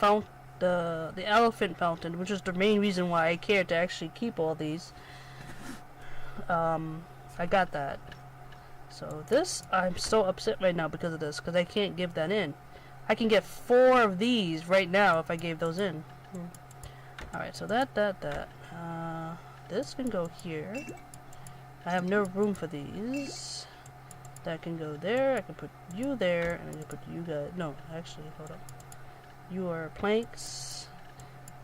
elephant fountain, which is the main reason why I care to actually keep all these. I got that. So this, I'm so upset right now because of this, because I can't give that in. I can get 4 of these right now if I gave those in. Alright, so that. This can go here. I have no room for these. That can go there. I can put you there, and I can put you guys. No, actually, hold up. You are planks.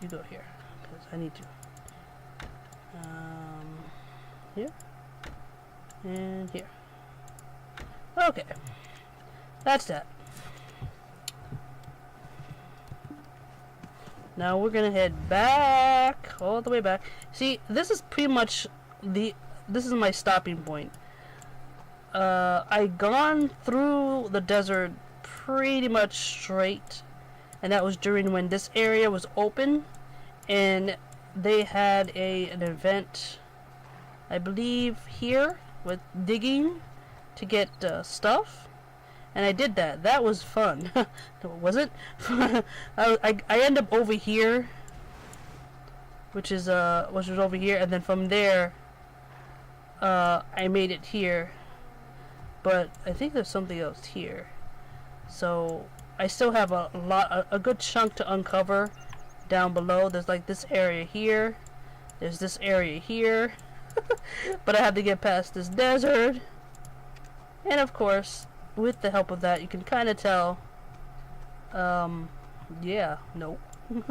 You go here, because I need to. Here. And here. Okay. That's that. Now we're gonna head back, all the way back. See, this is pretty much this is my stopping point. I gone through the desert pretty much straight, and that was during when this area was open, and they had an event, I believe, here with digging to get stuff, and I did that. That was fun. Was it? I end up over here, which was over here, and then from there, I made it here. But I think there's something else here, so I still have a good chunk to uncover down below. There's like this area here. There's this area here. But I had to get past this desert. And of course, with the help of that, you can kind of tell. Yeah, nope. I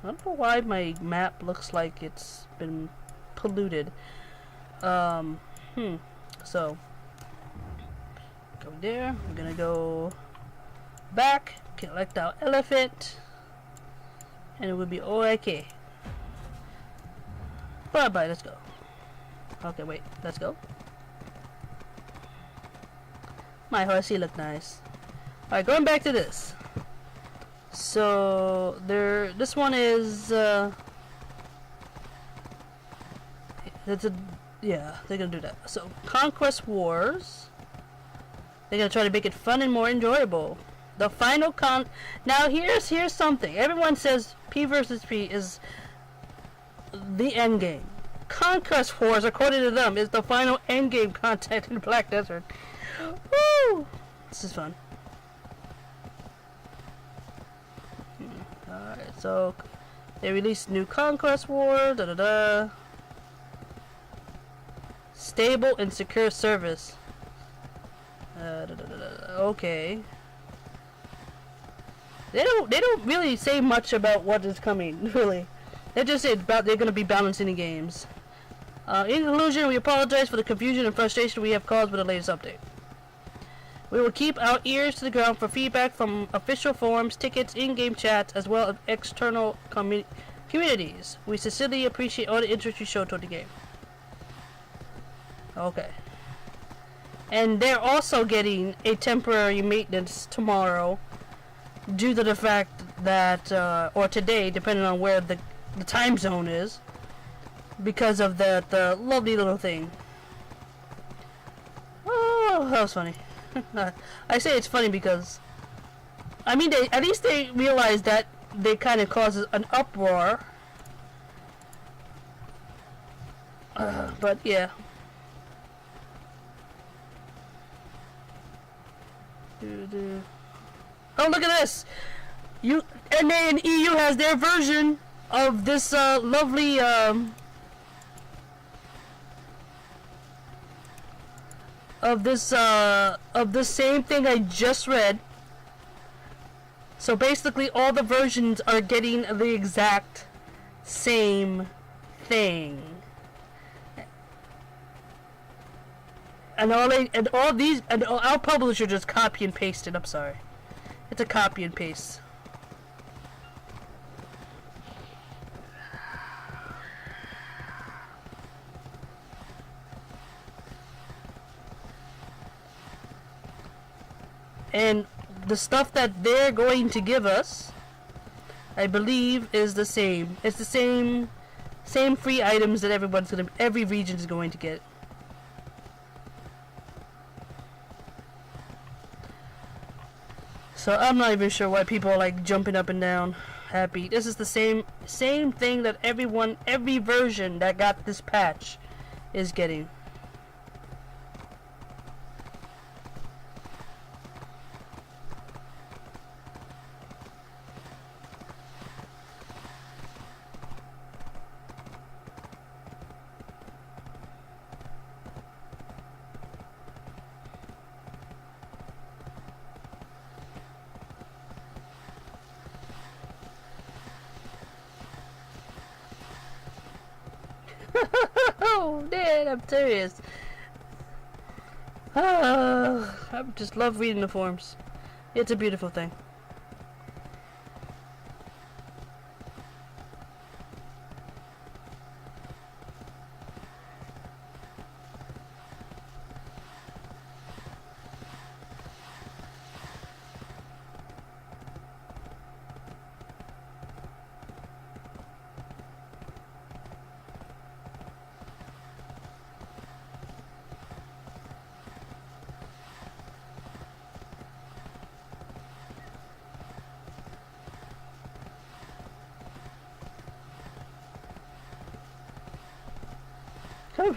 don't know why my map looks like it's been polluted. So, go there. We're gonna go back, collect our elephant, and it will be okay. Bye bye, let's go. Okay, wait, let's go. My horsey look nice. Alright, going back to this. So this one is yeah, they're gonna do that. So Conquest Wars. They're gonna try to make it fun and more enjoyable. The final now here's something. Everyone says P versus P is the end game. Conquest Wars, according to them, is the final end game content in Black Desert. Woo! This is fun. Alright, so they released new Conquest War, stable and secure service. Okay. They don't really say much about what is coming, really. They just say they're going to be balancing the games. In conclusion, we apologize for the confusion and frustration we have caused with the latest update. We will keep our ears to the ground for feedback from official forums, tickets, in-game chats, as well as external communities. We sincerely appreciate all the interest you show toward the game. Okay. And they're also getting a temporary maintenance tomorrow due to the fact that, or today, depending on where the time zone is, because of that lovely little thing. Oh, that was funny. I say it's funny because, I mean, at least they realize that they kind of causes an uproar. But yeah. Oh, look at this! NA and EU has their version of this lovely of this same thing I just read. So basically all the versions are getting the exact same thing. And our publisher just copy and paste it. I'm sorry. It's a copy and paste. And the stuff that they're going to give us, I believe, is the same. It's the same free items that every region is going to get. So I'm not even sure why people are like jumping up and down, happy. This is the same thing that every version that got this patch is getting. Oh, man, I'm serious. I just love reading the forums. It's a beautiful thing. Oh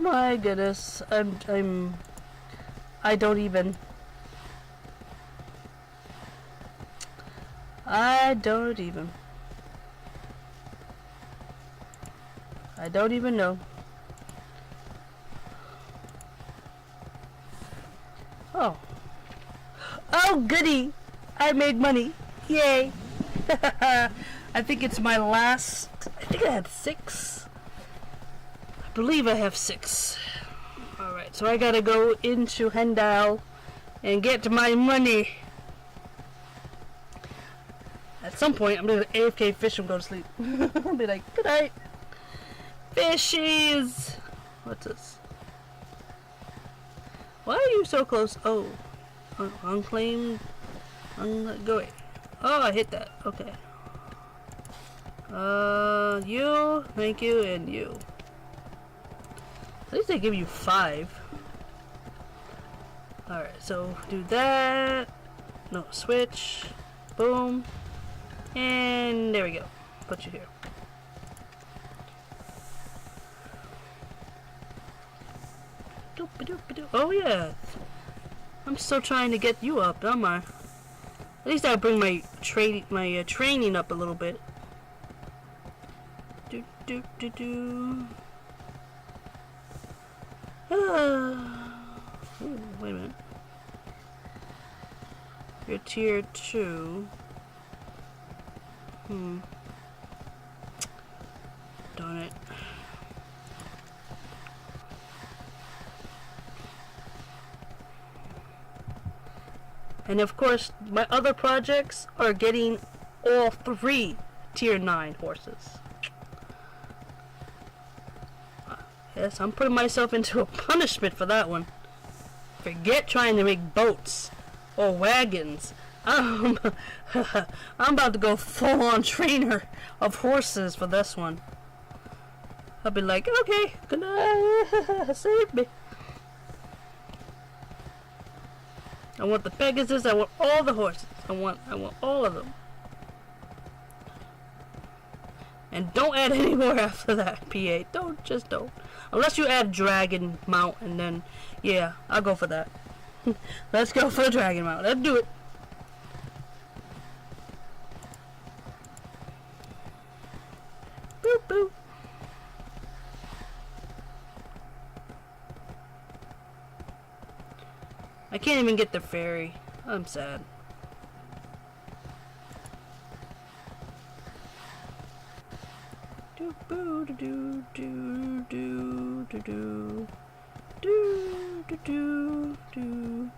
my goodness. I don't even I don't even know. Oh. Oh goody! I made money. Yay! I think it's my last. I think I had 6. I believe I have 6. Alright, so I gotta go into Hendal and get my money. At some point, I'm gonna AFK fish and go to sleep. I'll be like, good night. Fishies! What's this? Why are you so close? Oh. Unclaimed. Go away. Oh, I hit that. Okay. You. Thank you, and you. At least they give you 5. Alright, so do that. No, switch. Boom. And there we go. Put you here. Oh yeah. I'm still trying to get you up, am I? At least I'll bring my training up a little bit. Ooh, wait a minute. You're tier 2. Darn it. And of course, my other projects are getting all 3 tier 9 horses. Yes, I'm putting myself into a punishment for that one. Forget trying to make boats or wagons. I'm about to go full-on trainer of horses for this one. I'll be like, okay, good night, save me. I want the Pegasus, I want all the horses. I want all of them. And don't add any more after that, PA. Just don't. Unless you add Dragon Mount, and then, yeah, I'll go for that. Let's go for Dragon Mount. Let's do it. Boop, boop. I can't even get the ferry. I'm sad. Do boo do do do do do do do do do do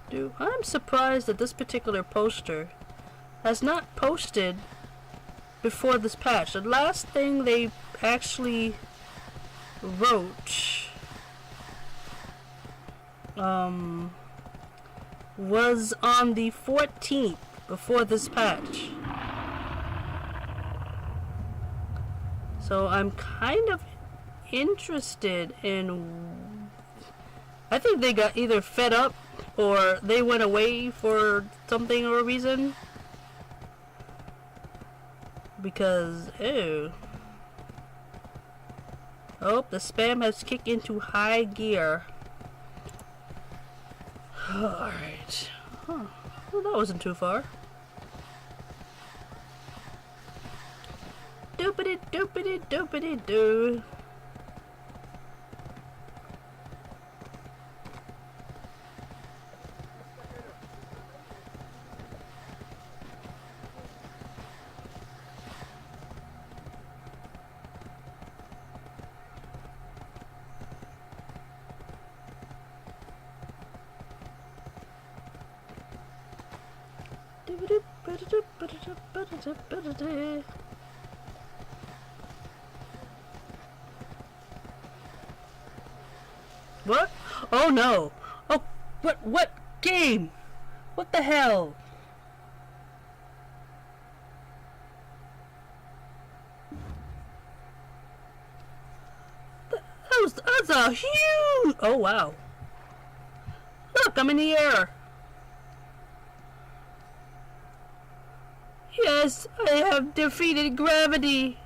do. I'm surprised that this particular poster has not posted before this patch. The last thing they actually wrote was on the 14th before this patch. So I'm kind of interested in... I think they got either fed up or they went away for something or a reason. Because, ew. Oh, the spam has kicked into high gear. Alright. Huh. Well, that wasn't too far. Doopity doopity doopity doo. What? Oh no! Oh, what game? What the hell? That's a huge... Oh, wow. Look, I'm in the air. Yes, I have defeated gravity.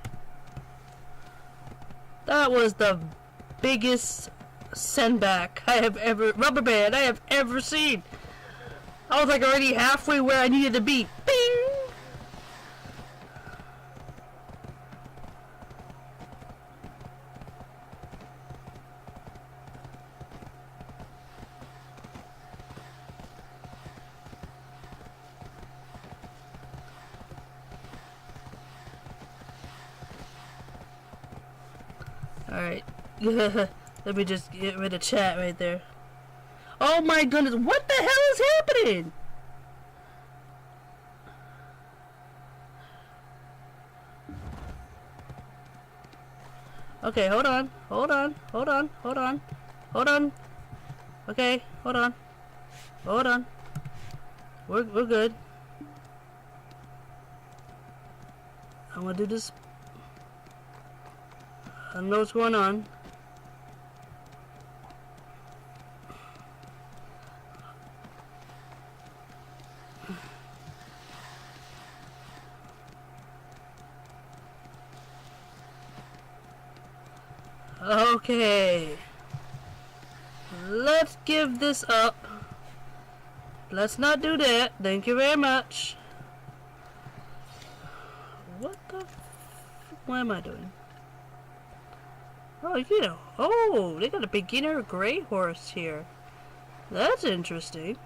That was the biggest sendback I have ever... rubber band I have ever seen. I was like already halfway where I needed to be. Bing! Alright. Let me just get rid of chat right there. Oh my goodness, what the hell is happening? Okay, hold on. Hold on. Hold on. Hold on. Hold on. Okay, hold on. Hold on. We're good. I'm gonna do this. I don't know what's going on. Okay. Let's give this up. Let's not do that. Thank you very much. What the what am I doing? Oh, you know. Oh, they got a beginner gray horse here. That's interesting.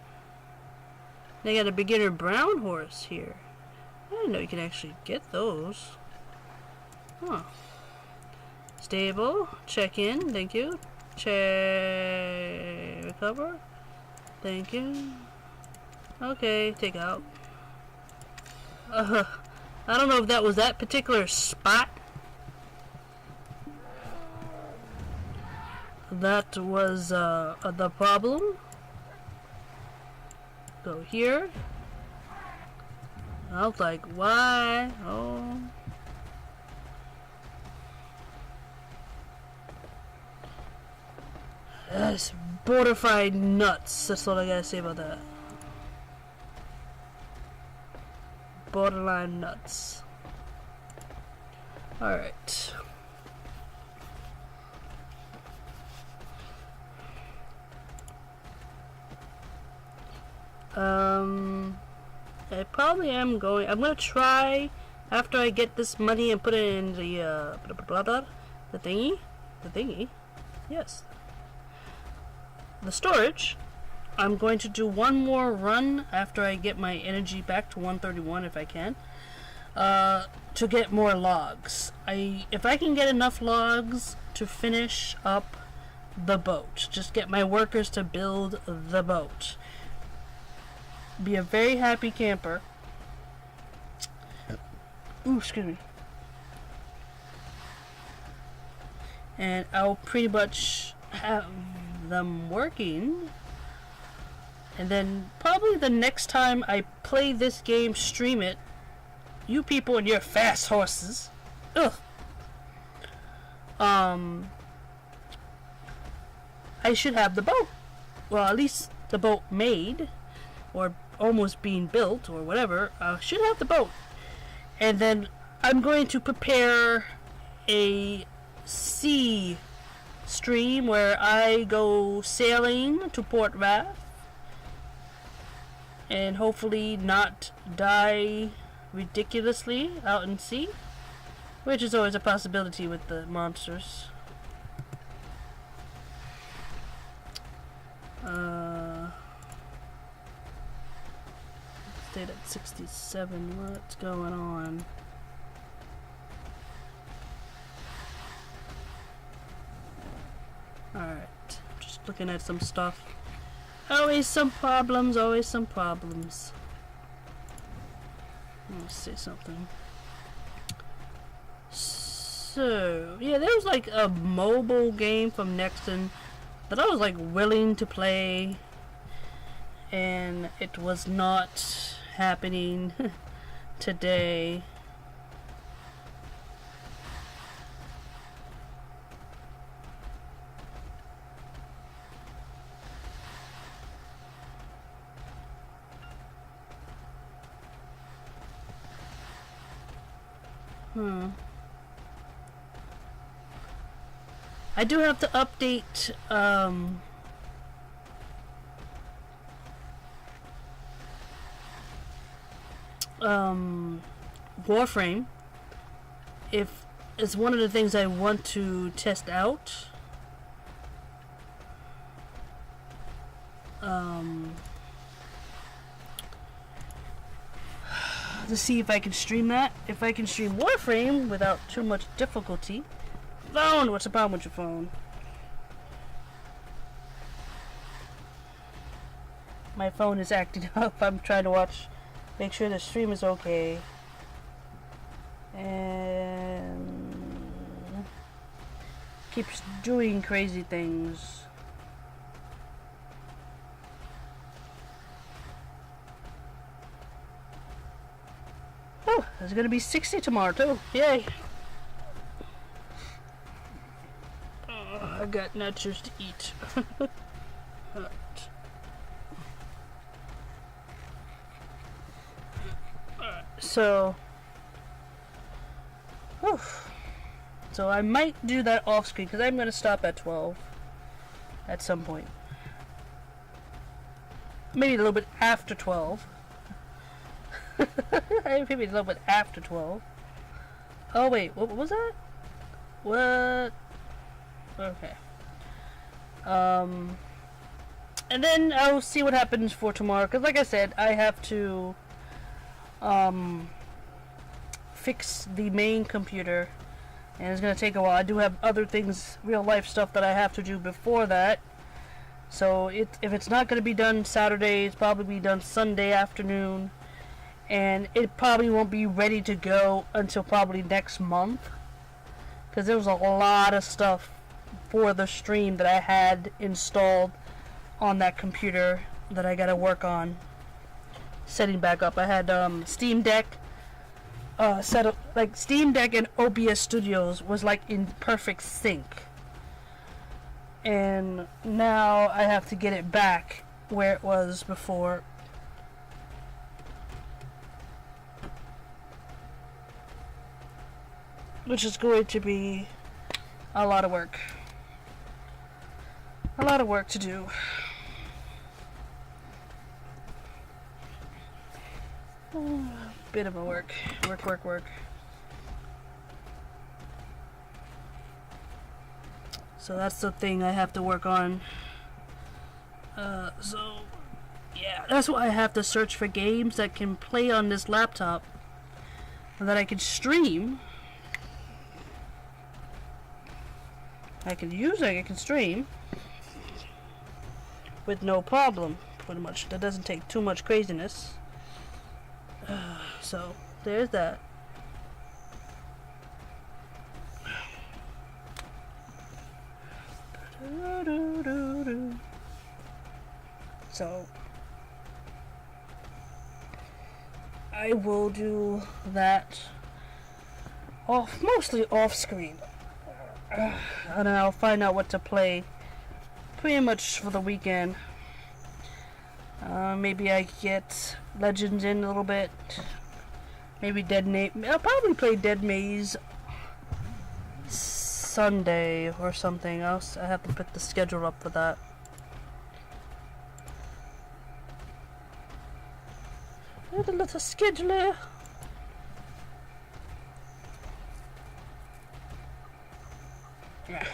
They got a beginner brown horse here. I didn't know you can actually get those. Huh. Stable. Check in. Thank you. Check. Recover. Thank you. Okay. Take out. I don't know if that was that particular spot. That was the problem. Go here. I was like, why? Oh. That's borderline nuts. That's all I gotta say about that. Borderline nuts. Alright. I probably am going. I'm gonna try after I get this money and put it in the the thingy. Yes, the storage. I'm going to do one more run after I get my energy back to 131 if I can. To get more logs. If I can get enough logs to finish up the boat, just get my workers to build the boat. Be a very happy camper. Ooh, excuse me. And I'll pretty much have them working. And then probably the next time I play this game, stream it, you people and your fast horses. Ugh. I should have the boat. Well, at least the boat made. Or almost being built, or whatever. I should have the boat. And then I'm going to prepare a sea stream where I go sailing to Port Rath. And hopefully not die ridiculously out in sea. Which is always a possibility with the monsters. Stayed at 67. What's going on? Alright. Just looking at some stuff. Always some problems, always some problems. Let's say something. So, yeah, there was like a mobile game from Nexon that I was like willing to play, and it was not happening today. I do have to update, Warframe. If it's one of the things I want to test out. To see if I can stream that. If I can stream Warframe without too much difficulty. Phone! What's the problem with your phone? My phone is acting up. I'm trying to watch, make sure the stream is okay. And keeps doing crazy things. Oh, it's gonna be 60 tomorrow too. Yay! I got nachos to eat. So, whew. So I might do that off screen because I'm gonna stop at 12 at some point. Maybe a little bit after 12. Maybe a little bit after 12. Oh wait, what was that? What? Okay. And then I'll see what happens for tomorrow. Because like I said, I have to fix the main computer. And it's going to take a while. I do have other things, real life stuff that I have to do before that. So if it's not going to be done Saturday, it's probably be done Sunday afternoon. And it probably won't be ready to go until probably next month. Because there was a lot of stuff for the stream that I had installed on that computer that I gotta work on setting back up. I had Steam Deck set up, like Steam Deck and OBS Studios was like in perfect sync, and now I have to get it back where it was before. Which is going to be a lot of work. A lot of work to do. Bit of a work. Work. So that's the thing I have to work on. So yeah, that's why I have to search for games that can play on this laptop and that I can stream. I can stream with no problem, pretty much. That doesn't take too much craziness. So, there's that. So, I will do that mostly off screen. And then I'll find out what to play pretty much for the weekend. Maybe I get Legends in a little bit. Maybe Dead Maze. I'll probably play Dead Maze Sunday or something else. I have to put the schedule up for that. There's a little scheduler. Yeah.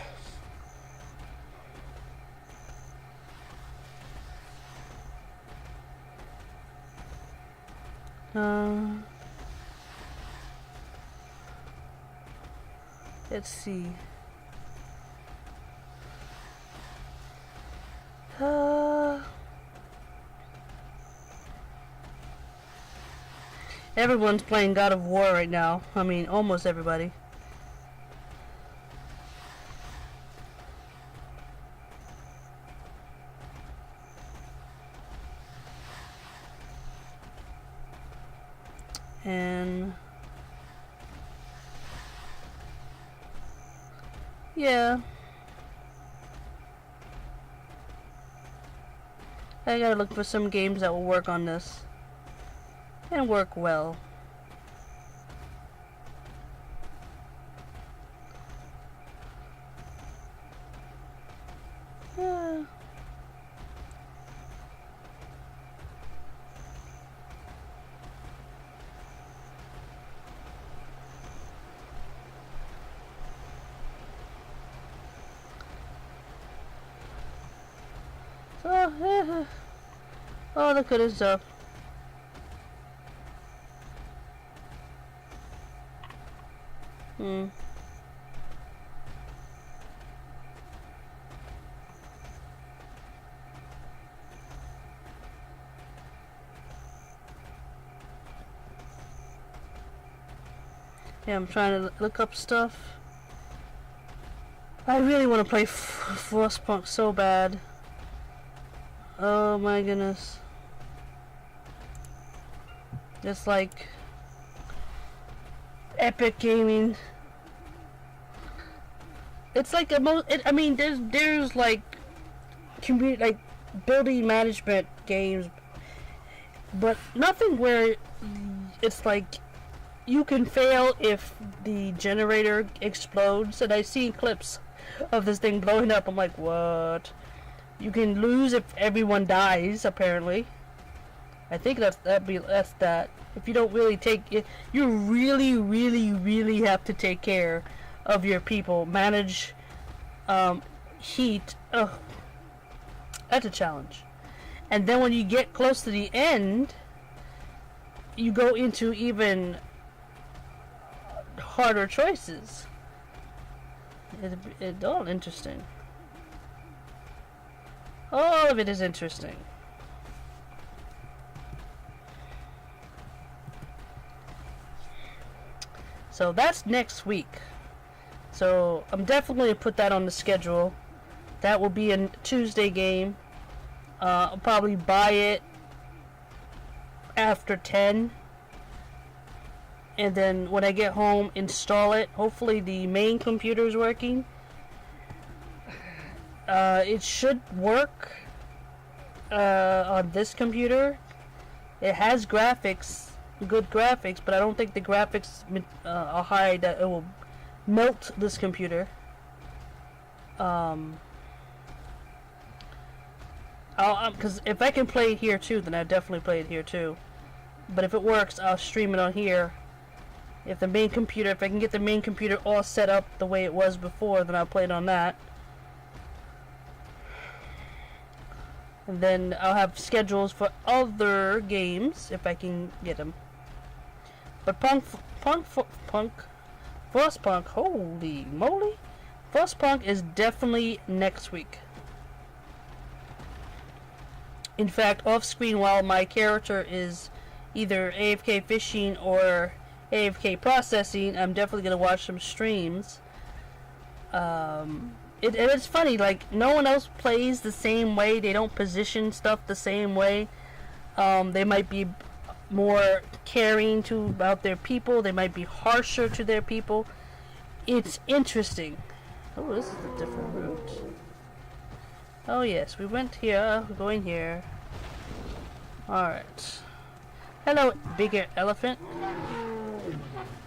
Let's see. Everyone's playing God of War right now. I mean, almost everybody. And yeah, I gotta look for some games that will work on this and work well. Oh, oh, look at this stuff. Hmm. Yeah, I'm trying to look up stuff. I really want to play Frostpunk so bad. Oh my goodness. It's like Epic Gaming. It's like I mean, there's like community, like building management games, but nothing where it's like you can fail if the generator explodes. And I see clips of this thing blowing up. I'm like, what? You can lose if everyone dies. Apparently, I think that's that. If you don't really take it, you really have to take care of your people. Manage heat. Ugh, that's a challenge. And then when you get close to the end, you go into even harder choices. It's all interesting. All of it is interesting. So that's next week. So I'm definitely going to put that on the schedule. That will be a Tuesday game. I'll probably buy it after 10. And then when I get home, install it. Hopefully the main computer is working. It should work on this computer. It has graphics, good graphics, but I don't think the graphics are high that it will melt this computer. Because if I can play it here too, then I'll definitely play it here too. But if it works, I'll stream it on here. If I can get the main computer all set up the way it was before, then I'll play it on that. And then I'll have schedules for other games if I can get them. But Frostpunk, holy moly, Frostpunk is definitely next week. In fact, off screen while my character is either AFK fishing or AFK processing, I'm definitely gonna watch some streams. It's funny, like no one else plays the same way. They don't position stuff the same way. They might be more caring about their people. They might be harsher to their people. It's interesting. Oh, this is a different route. Oh yes, we went here. We're going here. Alright. Hello, bigger elephant.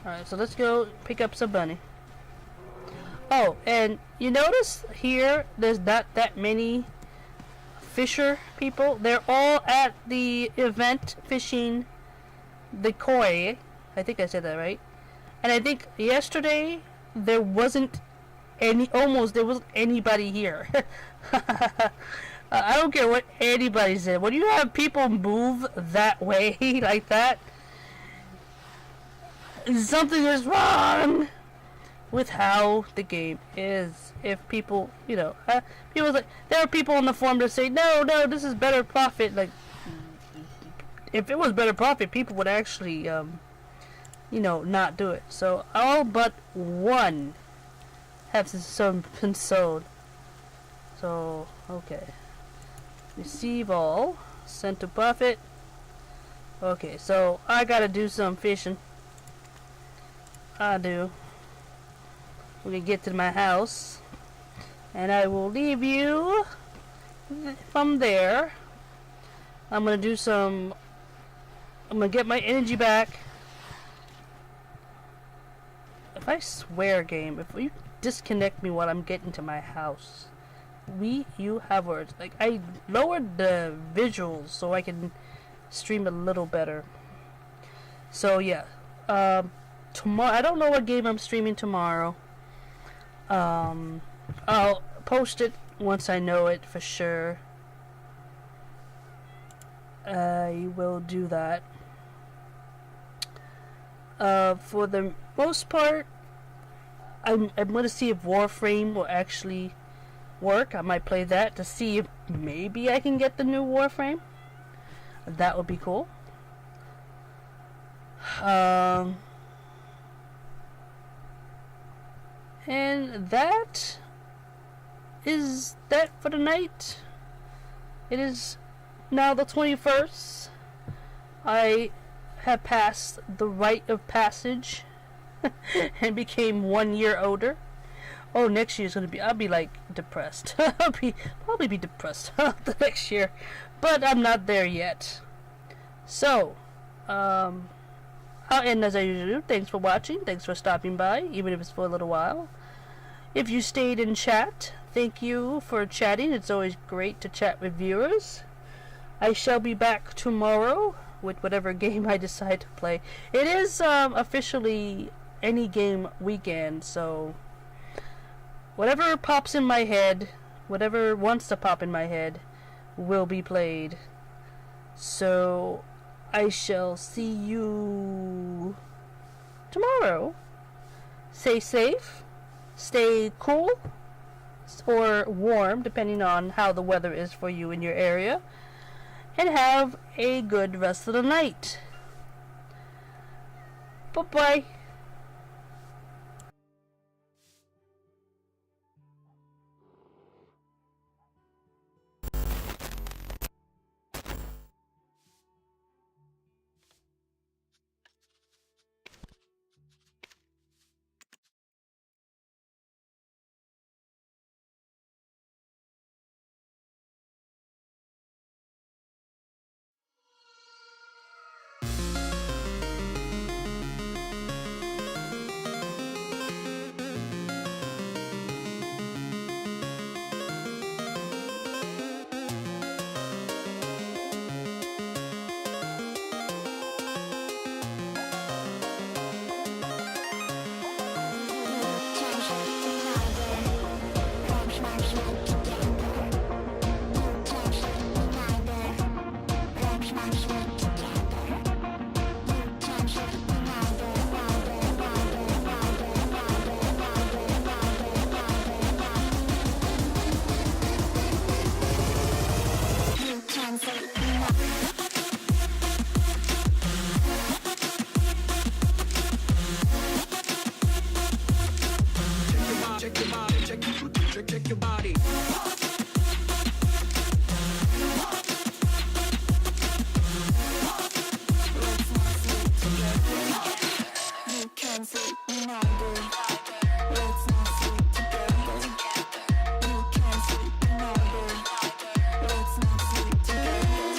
Alright, so let's go pick up some bunny. Oh, and you notice here there's not that many fisher people. They're all at the event fishing the koi. I think I said that right. And I think yesterday there wasn't anybody here. I don't care what anybody said. When you have people move that way like that, something is wrong with how the game is. If people, people like, there are people on the forum that say, no, this is better profit. Like, if it was better profit, people would actually, not do it. So all but one have been sold. So okay, receive all, sent to Buffett. Okay, so I gotta do some fishing. I do. We're gonna get to my house, and I will leave you from there. I'm gonna get my energy back. If I swear, game, if you disconnect me while I'm getting to my house, you have words. Like, I lowered the visuals so I can stream a little better. So yeah, tomorrow, I don't know what game I'm streaming tomorrow. I'll post it once I know it for sure. I will do that. For the most part, I'm gonna see if Warframe will actually work. I might play that to see if maybe I can get the new Warframe. That would be cool. And that is that for the night. It is now the 21st. I have passed the rite of passage and became 1 year older. Oh, next year's gonna be, I'll be like depressed. Probably be depressed the next year, but I'm not there yet. So, I'll end as I usually do. Thanks for watching. Thanks for stopping by, even if it's for a little while. If you stayed in chat, thank you for chatting. It's always great to chat with viewers. I shall be back tomorrow with whatever game I decide to play. It is officially any game weekend, so whatever pops in my head, whatever wants to pop in my head, will be played. So I shall see you tomorrow. Stay safe, stay cool, or warm, depending on how the weather is for you in your area, and have a good rest of the night. Bye-bye. Check your body. You can sleep neither. Let's not sleep together. You can sleep neither. Let's not sleep together.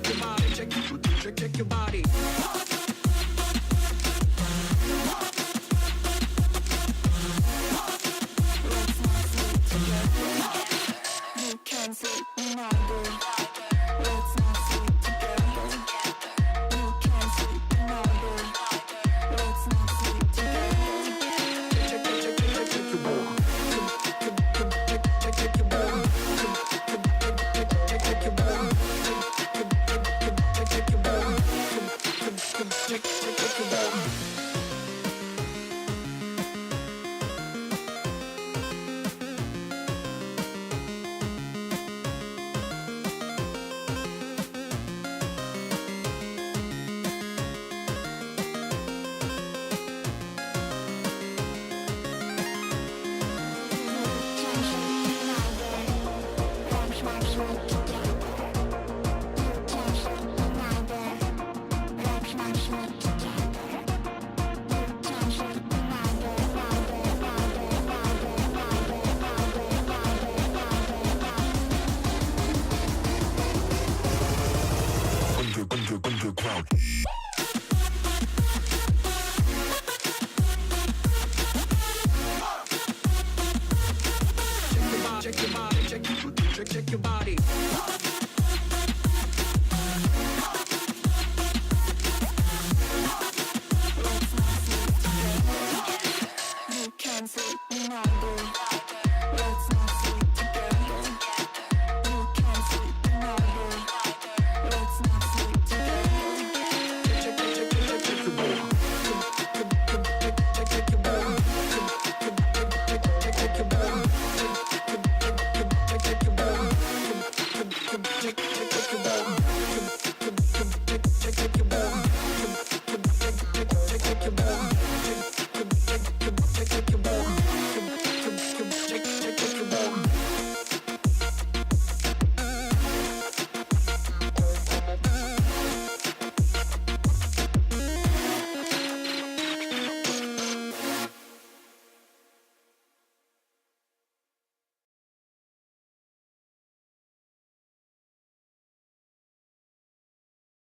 your body, check your body. Let's not sleep together. You can't sleep when I do. Let's not sleep together. You can't sleep when I do. Let's not sleep together. Underground. Check your body, check your body. Let's not sleep together. You can't sleep when I do. Let's not sleep together. You can't sleep when I do. Let's not sleep together. Check your body.